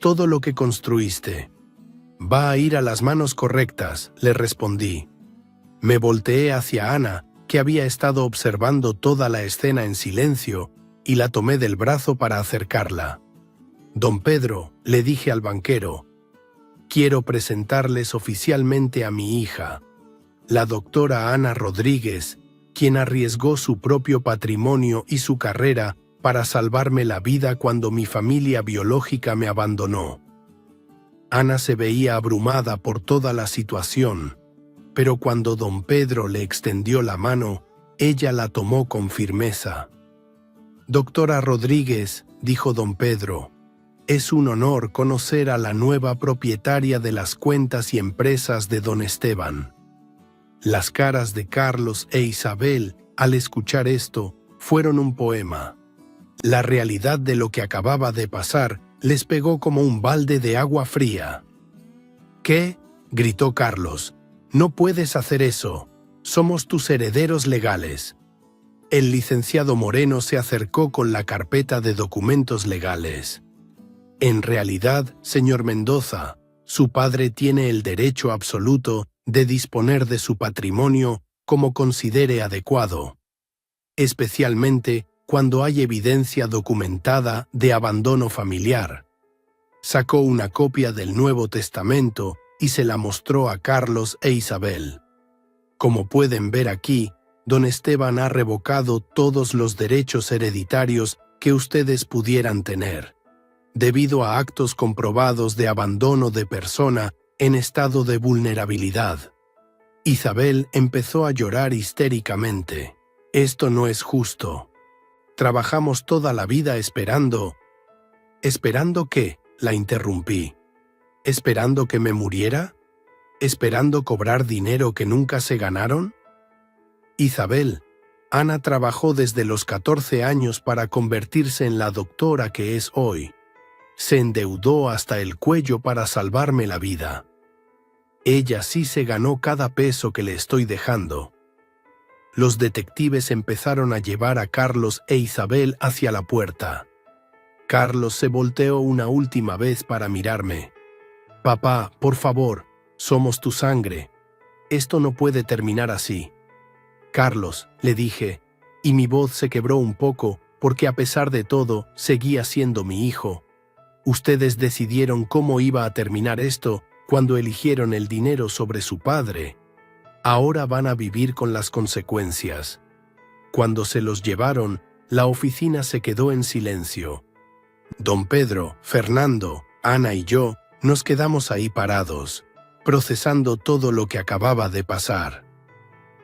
Speaker 1: todo lo que construiste». «Va a ir a las manos correctas», le respondí. Me volteé hacia Ana, que había estado observando toda la escena en silencio, y la tomé del brazo para acercarla. Don Pedro, le dije al banquero, quiero presentarles oficialmente a mi hija, la doctora Ana Rodríguez, quien arriesgó su propio patrimonio y su carrera para salvarme la vida cuando mi familia biológica me abandonó. Ana se veía abrumada por toda la situación, pero cuando don Pedro le extendió la mano, ella la tomó con firmeza. Doctora Rodríguez, dijo don Pedro, es un honor conocer a la nueva propietaria de las cuentas y empresas de don Esteban. Las caras de Carlos e Isabel, al escuchar esto, fueron un poema. La realidad de lo que acababa de pasar les pegó como un balde de agua fría. ¿Qué? Gritó Carlos. No puedes hacer eso. Somos tus herederos legales. El licenciado Moreno se acercó con la carpeta de documentos legales. En realidad, señor Mendoza, su padre tiene el derecho absoluto de disponer de su patrimonio como considere adecuado, especialmente cuando hay evidencia documentada de abandono familiar. Sacó una copia del Nuevo Testamento y se la mostró a Carlos e Isabel. Como pueden ver aquí, don Esteban ha revocado todos los derechos hereditarios que ustedes pudieran tener, debido a actos comprobados de abandono de persona en estado de vulnerabilidad. Isabel empezó a llorar histéricamente. Esto no es justo. Trabajamos toda la vida esperando. ¿Esperando qué? La interrumpí. ¿Esperando que me muriera? ¿Esperando cobrar dinero que nunca se ganaron? Isabel, Ana trabajó desde los 14 años para convertirse en la doctora que es hoy. Se endeudó hasta el cuello para salvarme la vida. Ella sí se ganó cada peso que le estoy dejando. Los detectives empezaron a llevar a Carlos e Isabel hacia la puerta. Carlos se volteó una última vez para mirarme. Papá, por favor, somos tu sangre. Esto no puede terminar así. Carlos, le dije, y mi voz se quebró un poco porque a pesar de todo seguía siendo mi hijo. Ustedes decidieron cómo iba a terminar esto cuando eligieron el dinero sobre su padre. Ahora van a vivir con las consecuencias. Cuando se los llevaron, la oficina se quedó en silencio. Don Pedro, Fernando, Ana y yo nos quedamos ahí parados, procesando todo lo que acababa de pasar.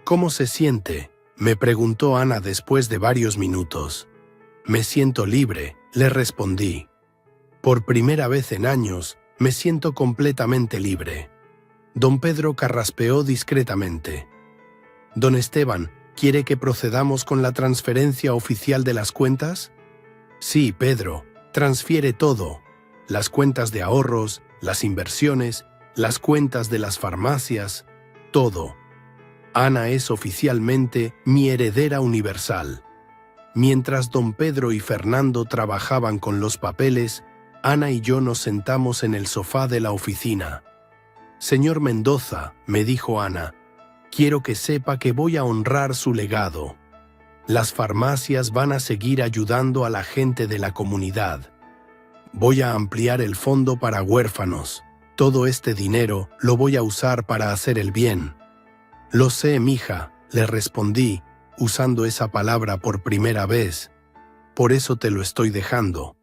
Speaker 1: ¿Cómo se siente?, me preguntó Ana después de varios minutos. Me siento libre, le respondí. Por primera vez en años, me siento completamente libre. Don Pedro carraspeó discretamente. Don Esteban, ¿quiere que procedamos con la transferencia oficial de las cuentas? Sí, Pedro, transfiere todo. Las cuentas de ahorros, las inversiones, las cuentas de las farmacias, todo. Ana es oficialmente mi heredera universal. Mientras don Pedro y Fernando trabajaban con los papeles, Ana y yo nos sentamos en el sofá de la oficina. Señor Mendoza, me dijo Ana, quiero que sepa que voy a honrar su legado. Las farmacias van a seguir ayudando a la gente de la comunidad. Voy a ampliar el fondo para huérfanos. Todo este dinero lo voy a usar para hacer el bien. Lo sé, mija, le respondí, usando esa palabra por primera vez. Por eso te lo estoy dejando.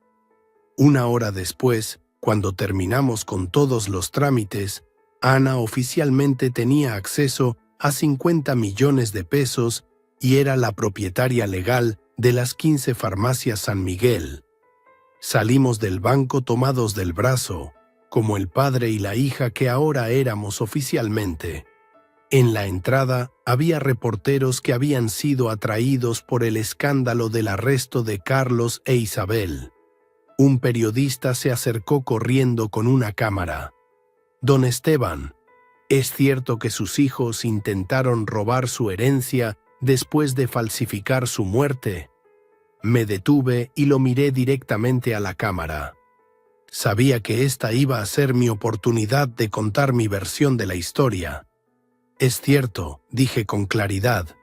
Speaker 1: Una hora después, cuando terminamos con todos los trámites, Ana oficialmente tenía acceso a 50 millones de pesos y era la propietaria legal de las 15 farmacias San Miguel. Salimos del banco tomados del brazo, como el padre y la hija que ahora éramos oficialmente. En la entrada había reporteros que habían sido atraídos por el escándalo del arresto de Carlos e Isabel. Un periodista se acercó corriendo con una cámara. Don Esteban, ¿es cierto que sus hijos intentaron robar su herencia después de falsificar su muerte? Me detuve y lo miré directamente a la cámara. Sabía que esta iba a ser mi oportunidad de contar mi versión de la historia. Es cierto, dije con claridad.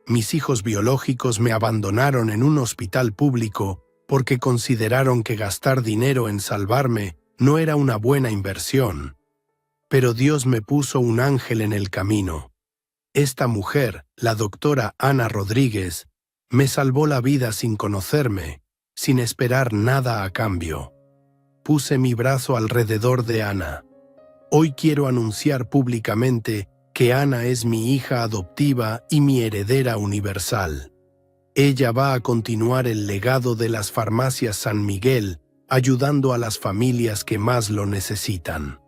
Speaker 1: Mis hijos biológicos me abandonaron en un hospital público porque consideraron que gastar dinero en salvarme no era una buena inversión. Pero Dios me puso un ángel en el camino. Esta mujer, la doctora Ana Rodríguez, me salvó la vida sin conocerme, sin esperar nada a cambio. Puse mi brazo alrededor de Ana. Hoy quiero anunciar públicamente que Ana es mi hija adoptiva y mi heredera universal. Ella va a continuar el legado de las farmacias San Miguel, ayudando a las familias que más lo necesitan.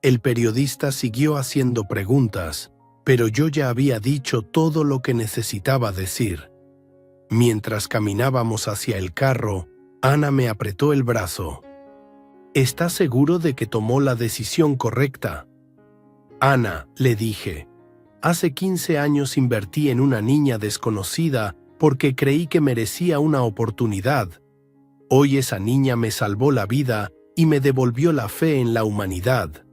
Speaker 1: El periodista siguió haciendo preguntas, pero yo ya había dicho todo lo que necesitaba decir. Mientras caminábamos hacia el carro, Ana me apretó el brazo. ¿Estás seguro de que tomó la decisión correcta? Ana, le dije, hace 15 años invertí en una niña desconocida porque creí que merecía una oportunidad. Hoy esa niña me salvó la vida y me devolvió la fe en la humanidad.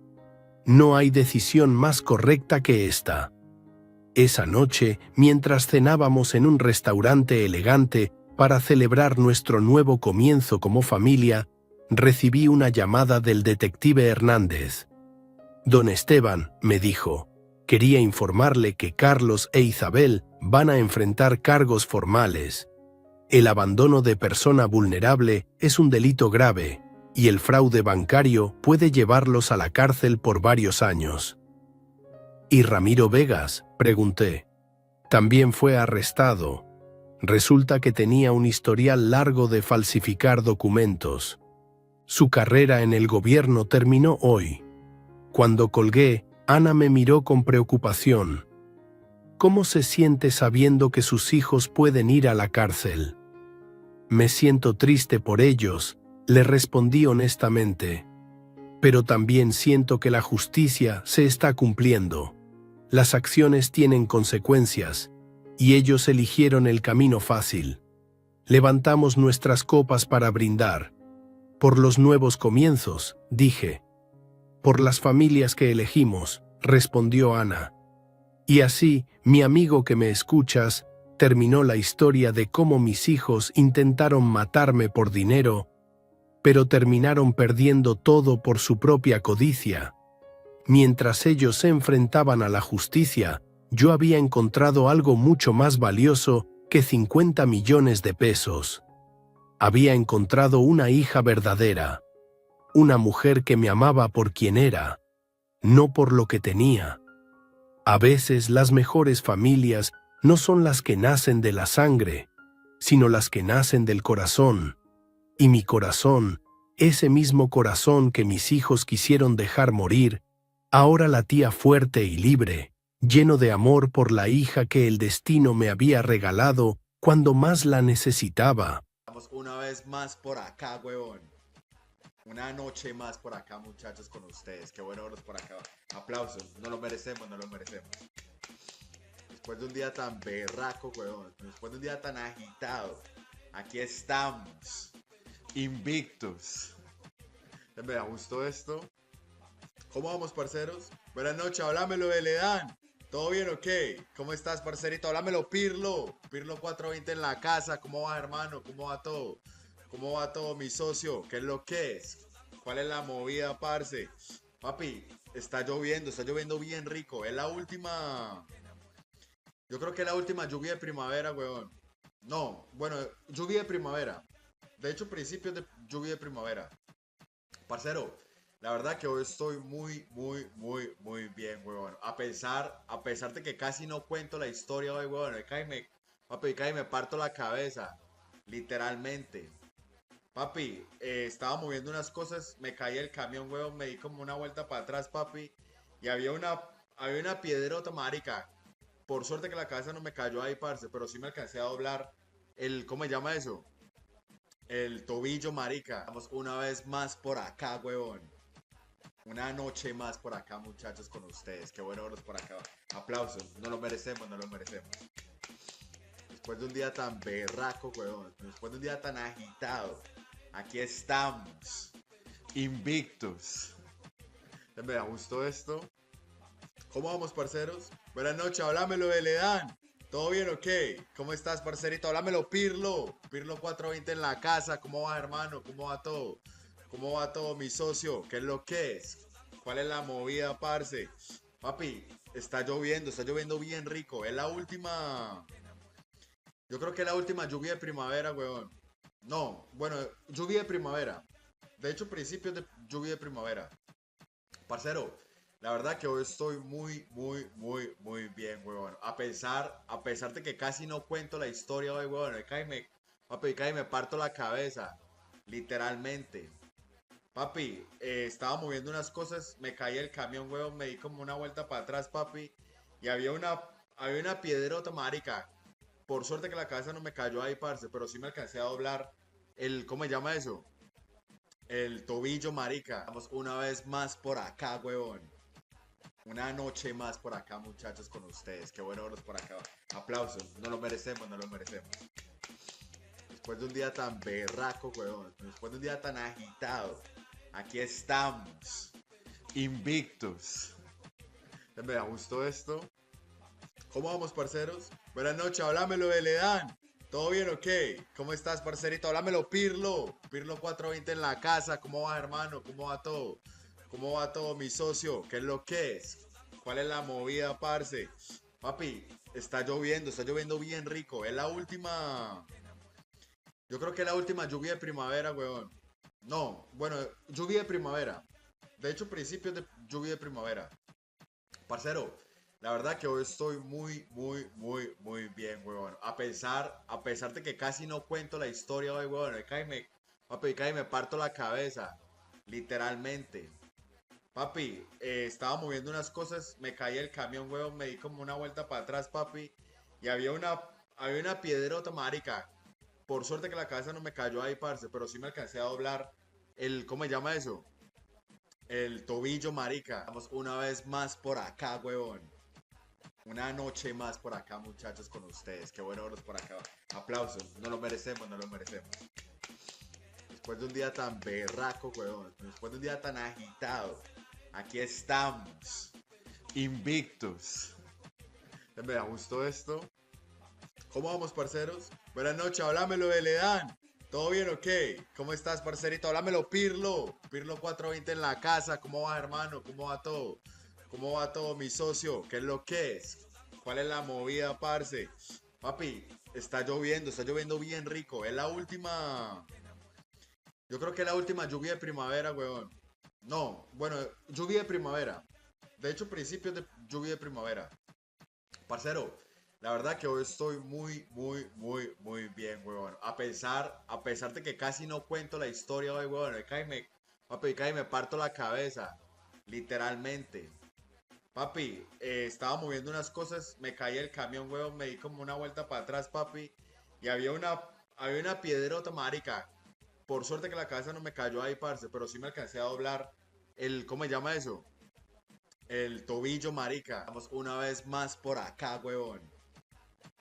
Speaker 1: No hay decisión más correcta que esta. Esa noche, mientras cenábamos en un restaurante elegante para celebrar nuestro nuevo comienzo como familia, recibí una llamada del detective Hernández. Don Esteban, me dijo, quería informarle que Carlos e Isabel van a enfrentar cargos formales. El abandono de persona vulnerable es un delito grave y el fraude bancario puede llevarlos a la cárcel por varios años. ¿Y Ramiro Vegas?, pregunté. También fue arrestado. Resulta que tenía un historial largo de falsificar documentos. Su carrera en el gobierno terminó hoy. Cuando colgué, Ana me miró con preocupación. ¿Cómo se siente sabiendo que sus hijos pueden ir a la cárcel? Me siento triste por ellos, le respondí honestamente. Pero también siento que la justicia se está cumpliendo. Las acciones tienen consecuencias, y ellos eligieron el camino fácil. Levantamos nuestras copas para brindar. Por los nuevos comienzos, dije. Por las familias que elegimos, respondió Ana. Y así, mi amigo que me escuchas, terminó la historia de cómo mis hijos intentaron matarme por dinero, pero terminaron perdiendo todo por su propia codicia. Mientras ellos se enfrentaban a la justicia, yo había encontrado algo mucho más valioso que 50 millones de pesos. Había encontrado una hija verdadera, una mujer que me amaba por quien era, no por lo que tenía. A veces las mejores familias no son las que nacen de la sangre, sino las que nacen del corazón. Y mi corazón, ese mismo corazón que mis hijos quisieron dejar morir, ahora latía fuerte y libre, lleno de amor por la hija que el destino me había regalado cuando más la necesitaba.
Speaker 2: Estamos una vez más por acá, huevón. Una noche más por acá, muchachos, con ustedes. Qué bueno verlos por acá. Aplausos. No lo merecemos, no lo merecemos. Después de un día tan berraco, huevón. Después de un día tan agitado. Aquí estamos. Invictos. Me gustó esto. ¿Cómo vamos, parceros? Buenas noches, háblamelo de Ledán. ¿Todo bien o qué? ¿Cómo estás, parcerito? Háblamelo, Pirlo. Pirlo 420 en la casa. ¿Cómo va, hermano? ¿Cómo va todo? ¿Cómo va todo, mi socio? ¿Qué es lo que es? ¿Cuál es la movida, parce? Papi, está lloviendo bien rico. Es la última... Yo creo que es la última lluvia de primavera, weón. No, bueno, lluvia de primavera. De hecho, principios de lluvia de primavera. Parcero, la verdad que hoy estoy muy bien, weón. A pesar de que casi no cuento la historia hoy, weón. Papi, casi me parto la cabeza. Literalmente. Papi, estaba moviendo unas cosas, me caí el camión, weón, me di como una vuelta para atrás, papi, y había una piedrota, marica. Por suerte que la cabeza no me cayó ahí, parce, pero sí me alcancé a doblar ¿cómo se llama eso? El tobillo, marica. Estamos una vez más por acá, weón. Una noche más por acá, muchachos, con ustedes. Qué bueno verlos por acá. Aplausos, no lo merecemos, no lo merecemos. Después de un día tan berraco, weón. Después de un día tan agitado. Aquí estamos, invictos. Me gustó esto. ¿Cómo vamos, parceros? Buenas noches, háblamelo de Ledán. ¿Todo bien o qué? ¿Cómo estás, parcerito? Háblamelo, Pirlo. Pirlo 420 en la casa. ¿Cómo va, hermano? ¿Cómo va todo? ¿Cómo va todo, mi socio? ¿Qué es lo que es? ¿Cuál es la movida, parce? Papi, está lloviendo bien rico. Es la última. Yo creo que es la última lluvia de primavera, weón. No, bueno, lluvia de primavera. De hecho, principios de lluvia de primavera. Parcero, la verdad que hoy estoy muy bien, weón. A pesar de que casi no cuento la historia hoy, weón. Papi, cae y me parto la cabeza. Literalmente. Papi, estaba moviendo unas cosas, me caí el camión, weón, me di como una vuelta para atrás, papi. Y había una piedrota, marica. Por suerte que la cabeza no me cayó ahí, parce, pero sí me alcancé a doblar ¿cómo se llama eso? El tobillo, marica. Vamos una vez más por acá, weón. Una noche más por acá, muchachos, con ustedes. Qué bueno verlos por acá. Aplausos. No lo merecemos, no lo merecemos. Después de un día tan berraco, weón. Después de un día tan agitado. Aquí estamos. Invictus. Me gustó esto. ¿Cómo vamos, parceros? Buenas noches, háblamelo, Beledán. ¿Todo bien o qué? ¿Cómo estás, parcerito? Háblamelo, Pirlo. Pirlo 420 en la casa. ¿Cómo va, hermano? ¿Cómo va todo? ¿Cómo va todo, mi socio? ¿Qué es lo que es? ¿Cuál es la movida, parce? Papi, está lloviendo bien rico. Es la última. Yo creo que es la última lluvia de primavera, weón. No, bueno, lluvia de primavera. De hecho, principios de lluvia de primavera. Parcero, la verdad que hoy estoy muy bien, weón. A pesar de que casi no cuento la historia hoy, weón. Papi, cae y me parto la cabeza. Literalmente. Papi, estaba moviendo unas cosas, me caí el camión, weón, me di como una vuelta para atrás, papi. Y había una piedrota, marica. Por suerte que la cabeza no me cayó ahí, parce, pero sí me alcancé a doblar ¿cómo se llama eso? El tobillo, marica. Vamos una vez más por acá, weón. Una noche más por acá, muchachos, con ustedes. Qué bueno verlos por acá. Aplausos. No lo merecemos, no lo merecemos. Después de un día tan berraco, weón. Después de un día tan agitado. Aquí estamos. Invictus. Me gustó esto. ¿Cómo vamos, parceros? Buenas noches, háblamelo, Beledán. ¿Todo bien o qué? ¿Cómo estás, parcerito? Háblamelo, Pirlo. Pirlo 420 en la casa. ¿Cómo va, hermano? ¿Cómo va todo? ¿Cómo va todo, mi socio? ¿Qué es lo que es? ¿Cuál es la movida, parce? Papi, está lloviendo bien rico. Es la última. Yo creo que es la última lluvia de primavera, weón. No, bueno, lluvia de primavera. De hecho, principios de lluvia de primavera. Parcero, la verdad que hoy estoy muy bien, weón. A pesar de que casi no cuento la historia hoy, weón. Papi, cae y me parto la cabeza. Literalmente. Papi, estaba moviendo unas cosas, me caí el camión, weón, me di como una vuelta para atrás, papi. Y había una piedrota, marica. Por suerte que la cabeza no me cayó ahí, parce, pero sí me alcancé a doblar ¿cómo se llama eso? El tobillo, marica. Vamos una vez más por acá, weón.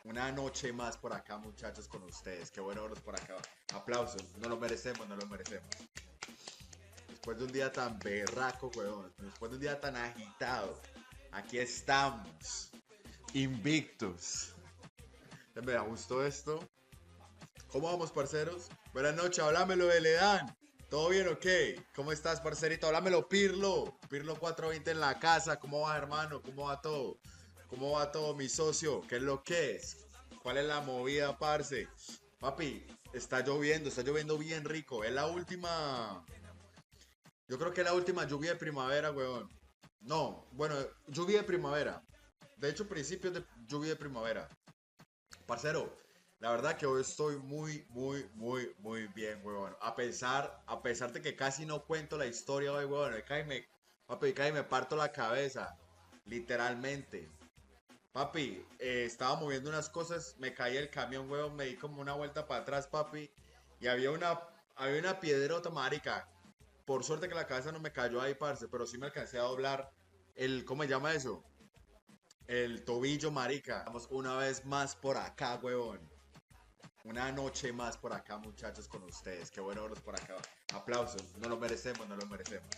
Speaker 2: Una noche más por acá, muchachos, con ustedes. Qué bueno verlos por acá. Aplausos. No lo merecemos, no lo merecemos. Después de un día tan berraco, weón. Después de un día tan agitado. Aquí estamos. Invictus. Me gustó esto. ¿Cómo vamos, parceros? Buenas noches, háblamelo, Beledán. ¿Todo bien o qué? ¿Cómo estás, parcerito? Háblamelo, Pirlo. Pirlo 420 en la casa. ¿Cómo va, hermano? ¿Cómo va todo? ¿Cómo va todo, mi socio? ¿Qué es lo que es? ¿Cuál es la movida, parce? Papi, está lloviendo bien rico. Es la última. Yo creo que es la última lluvia de primavera, weón. No, bueno, lluvia de primavera. De hecho, principios de lluvia de primavera. Parcero, la verdad que hoy estoy muy bien, weón. A pesar de que casi no cuento la historia hoy, weón. Papi, cae y me parto la cabeza. Literalmente. Papi, estaba moviendo unas cosas, me caí el camión, weón, me di como una vuelta para atrás, papi. Y había una piedrota, marica. Por suerte que la cabeza no me cayó ahí, parce, pero sí me alcancé a doblar ¿cómo se llama eso? El tobillo, marica. Vamos una vez más por acá, weón. Una noche más por acá, muchachos, con ustedes. Qué bueno verlos por acá. Aplausos. No lo merecemos, no lo merecemos.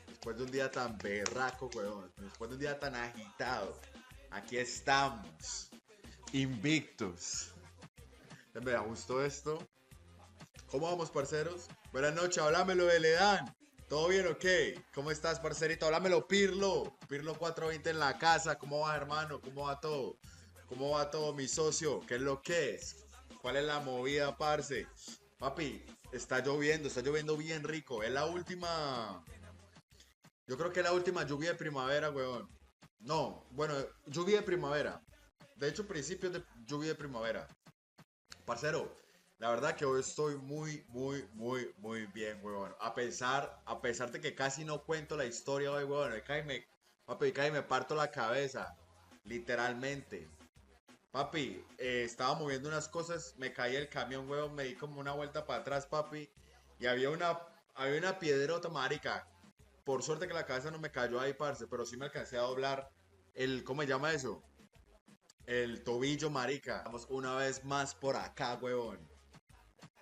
Speaker 2: Después de un día tan berraco, weón. Después de un día tan agitado. Aquí estamos. Invictus. Me gustó esto. ¿Cómo vamos, parceros? Buenas noches, háblamelo de Ledan. ¿Todo bien o qué? ¿Cómo estás, parcerito? Háblamelo, Pirlo. Pirlo 420 en la casa. ¿Cómo va, hermano? ¿Cómo va todo? ¿Cómo va todo, mi socio? ¿Qué es lo que es? ¿Cuál es la movida, parce? Papi, está lloviendo bien rico. Es la última. Yo creo que es la última lluvia de primavera, weón. No, bueno, lluvia de primavera. De hecho, principios de lluvia de primavera. Parcero, la verdad que hoy estoy muy bien, weón. A pesar de que casi no cuento la historia hoy, weón. Papi, cae me parto la cabeza. Literalmente. Papi, estaba moviendo unas cosas, me caí el camión, weón, me di como una vuelta para atrás, papi. Y había una piedrota, marica. Por suerte que la cabeza no me cayó ahí, parce, pero sí me alcancé a doblar ¿cómo se llama eso? El tobillo, marica. Vamos una vez más por acá, huevón.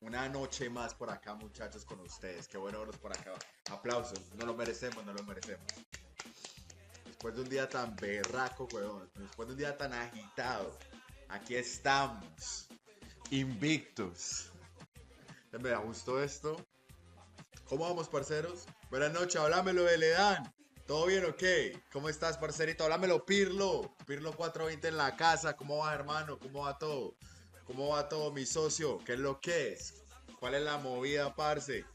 Speaker 2: Una noche más por acá, muchachos, con ustedes. Qué bueno verlos por acá. Aplausos. No lo merecemos, no lo merecemos. Después de un día tan berraco, huevón. Después de un día tan agitado. Aquí estamos. Invictus. Me gustó esto. ¿Cómo vamos, parceros? Buenas noches, háblamelo de Ledan. ¿Todo bien o qué? ¿Cómo estás, parcerito? Háblamelo, Pirlo. Pirlo 420 en la casa. ¿Cómo va, hermano? ¿Cómo va todo? ¿Cómo va todo, mi socio? ¿Qué es lo que es? ¿Cuál es la movida, parce?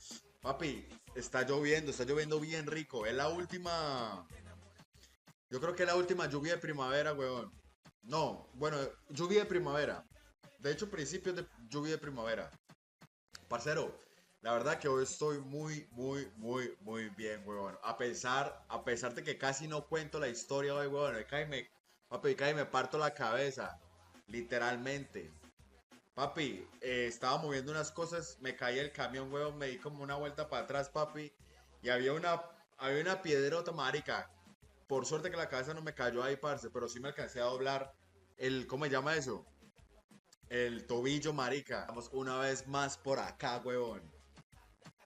Speaker 2: Papi, está lloviendo bien rico. Es la última. Yo creo que es la última lluvia de primavera, weón. No, bueno, lluvia de primavera. De hecho, principios de lluvia de primavera. Parcero, la verdad que hoy estoy muy bien, weón. A pesar de que casi no cuento la historia hoy, weón. Papi, cae me parto la cabeza. Literalmente. Papi, estaba moviendo unas cosas, me caí el camión, weón, me di como una vuelta para atrás, papi. Y había una piedrota, marica. Por suerte que la cabeza no me cayó ahí, parce, pero sí me alcancé a doblar ¿cómo se llama eso? El tobillo, marica. Vamos una vez más por acá, huevón.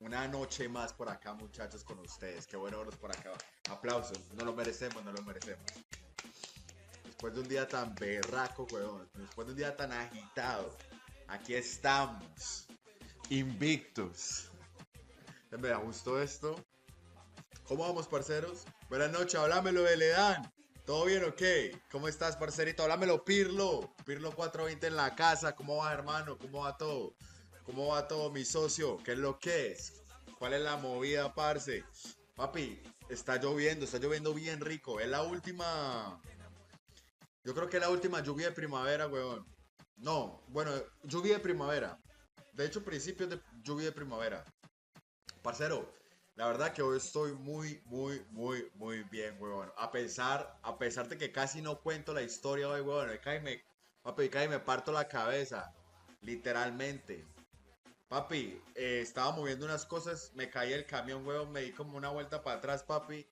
Speaker 2: Una noche más por acá, muchachos, con ustedes. Qué bueno verlos por acá. Aplausos. No lo merecemos, no lo merecemos. Después de un día tan berraco, huevón. Después de un día tan agitado. Aquí estamos. Invictus. Me gustó esto. ¿Cómo vamos, parceros? Buenas noches, háblamelo de Ledan. ¿Todo bien o qué? ¿Cómo estás, parcerito? Háblamelo, Pirlo. Pirlo 420 en la casa. ¿Cómo va, hermano? ¿Cómo va todo? ¿Cómo va todo, mi socio? ¿Qué es lo que es? ¿Cuál es la movida, parce? Papi, está lloviendo bien rico. Es la última. Yo creo que es la última lluvia de primavera, weón. No, bueno, lluvia de primavera. De hecho, principios de lluvia de primavera. Parcero, la verdad que hoy estoy muy bien, weón. A pesar de que casi no cuento la historia hoy, weón. Papi, cae me parto la cabeza. Literalmente. Papi, estaba moviendo unas cosas, me caí el camión, weón, me di como una vuelta para atrás, papi.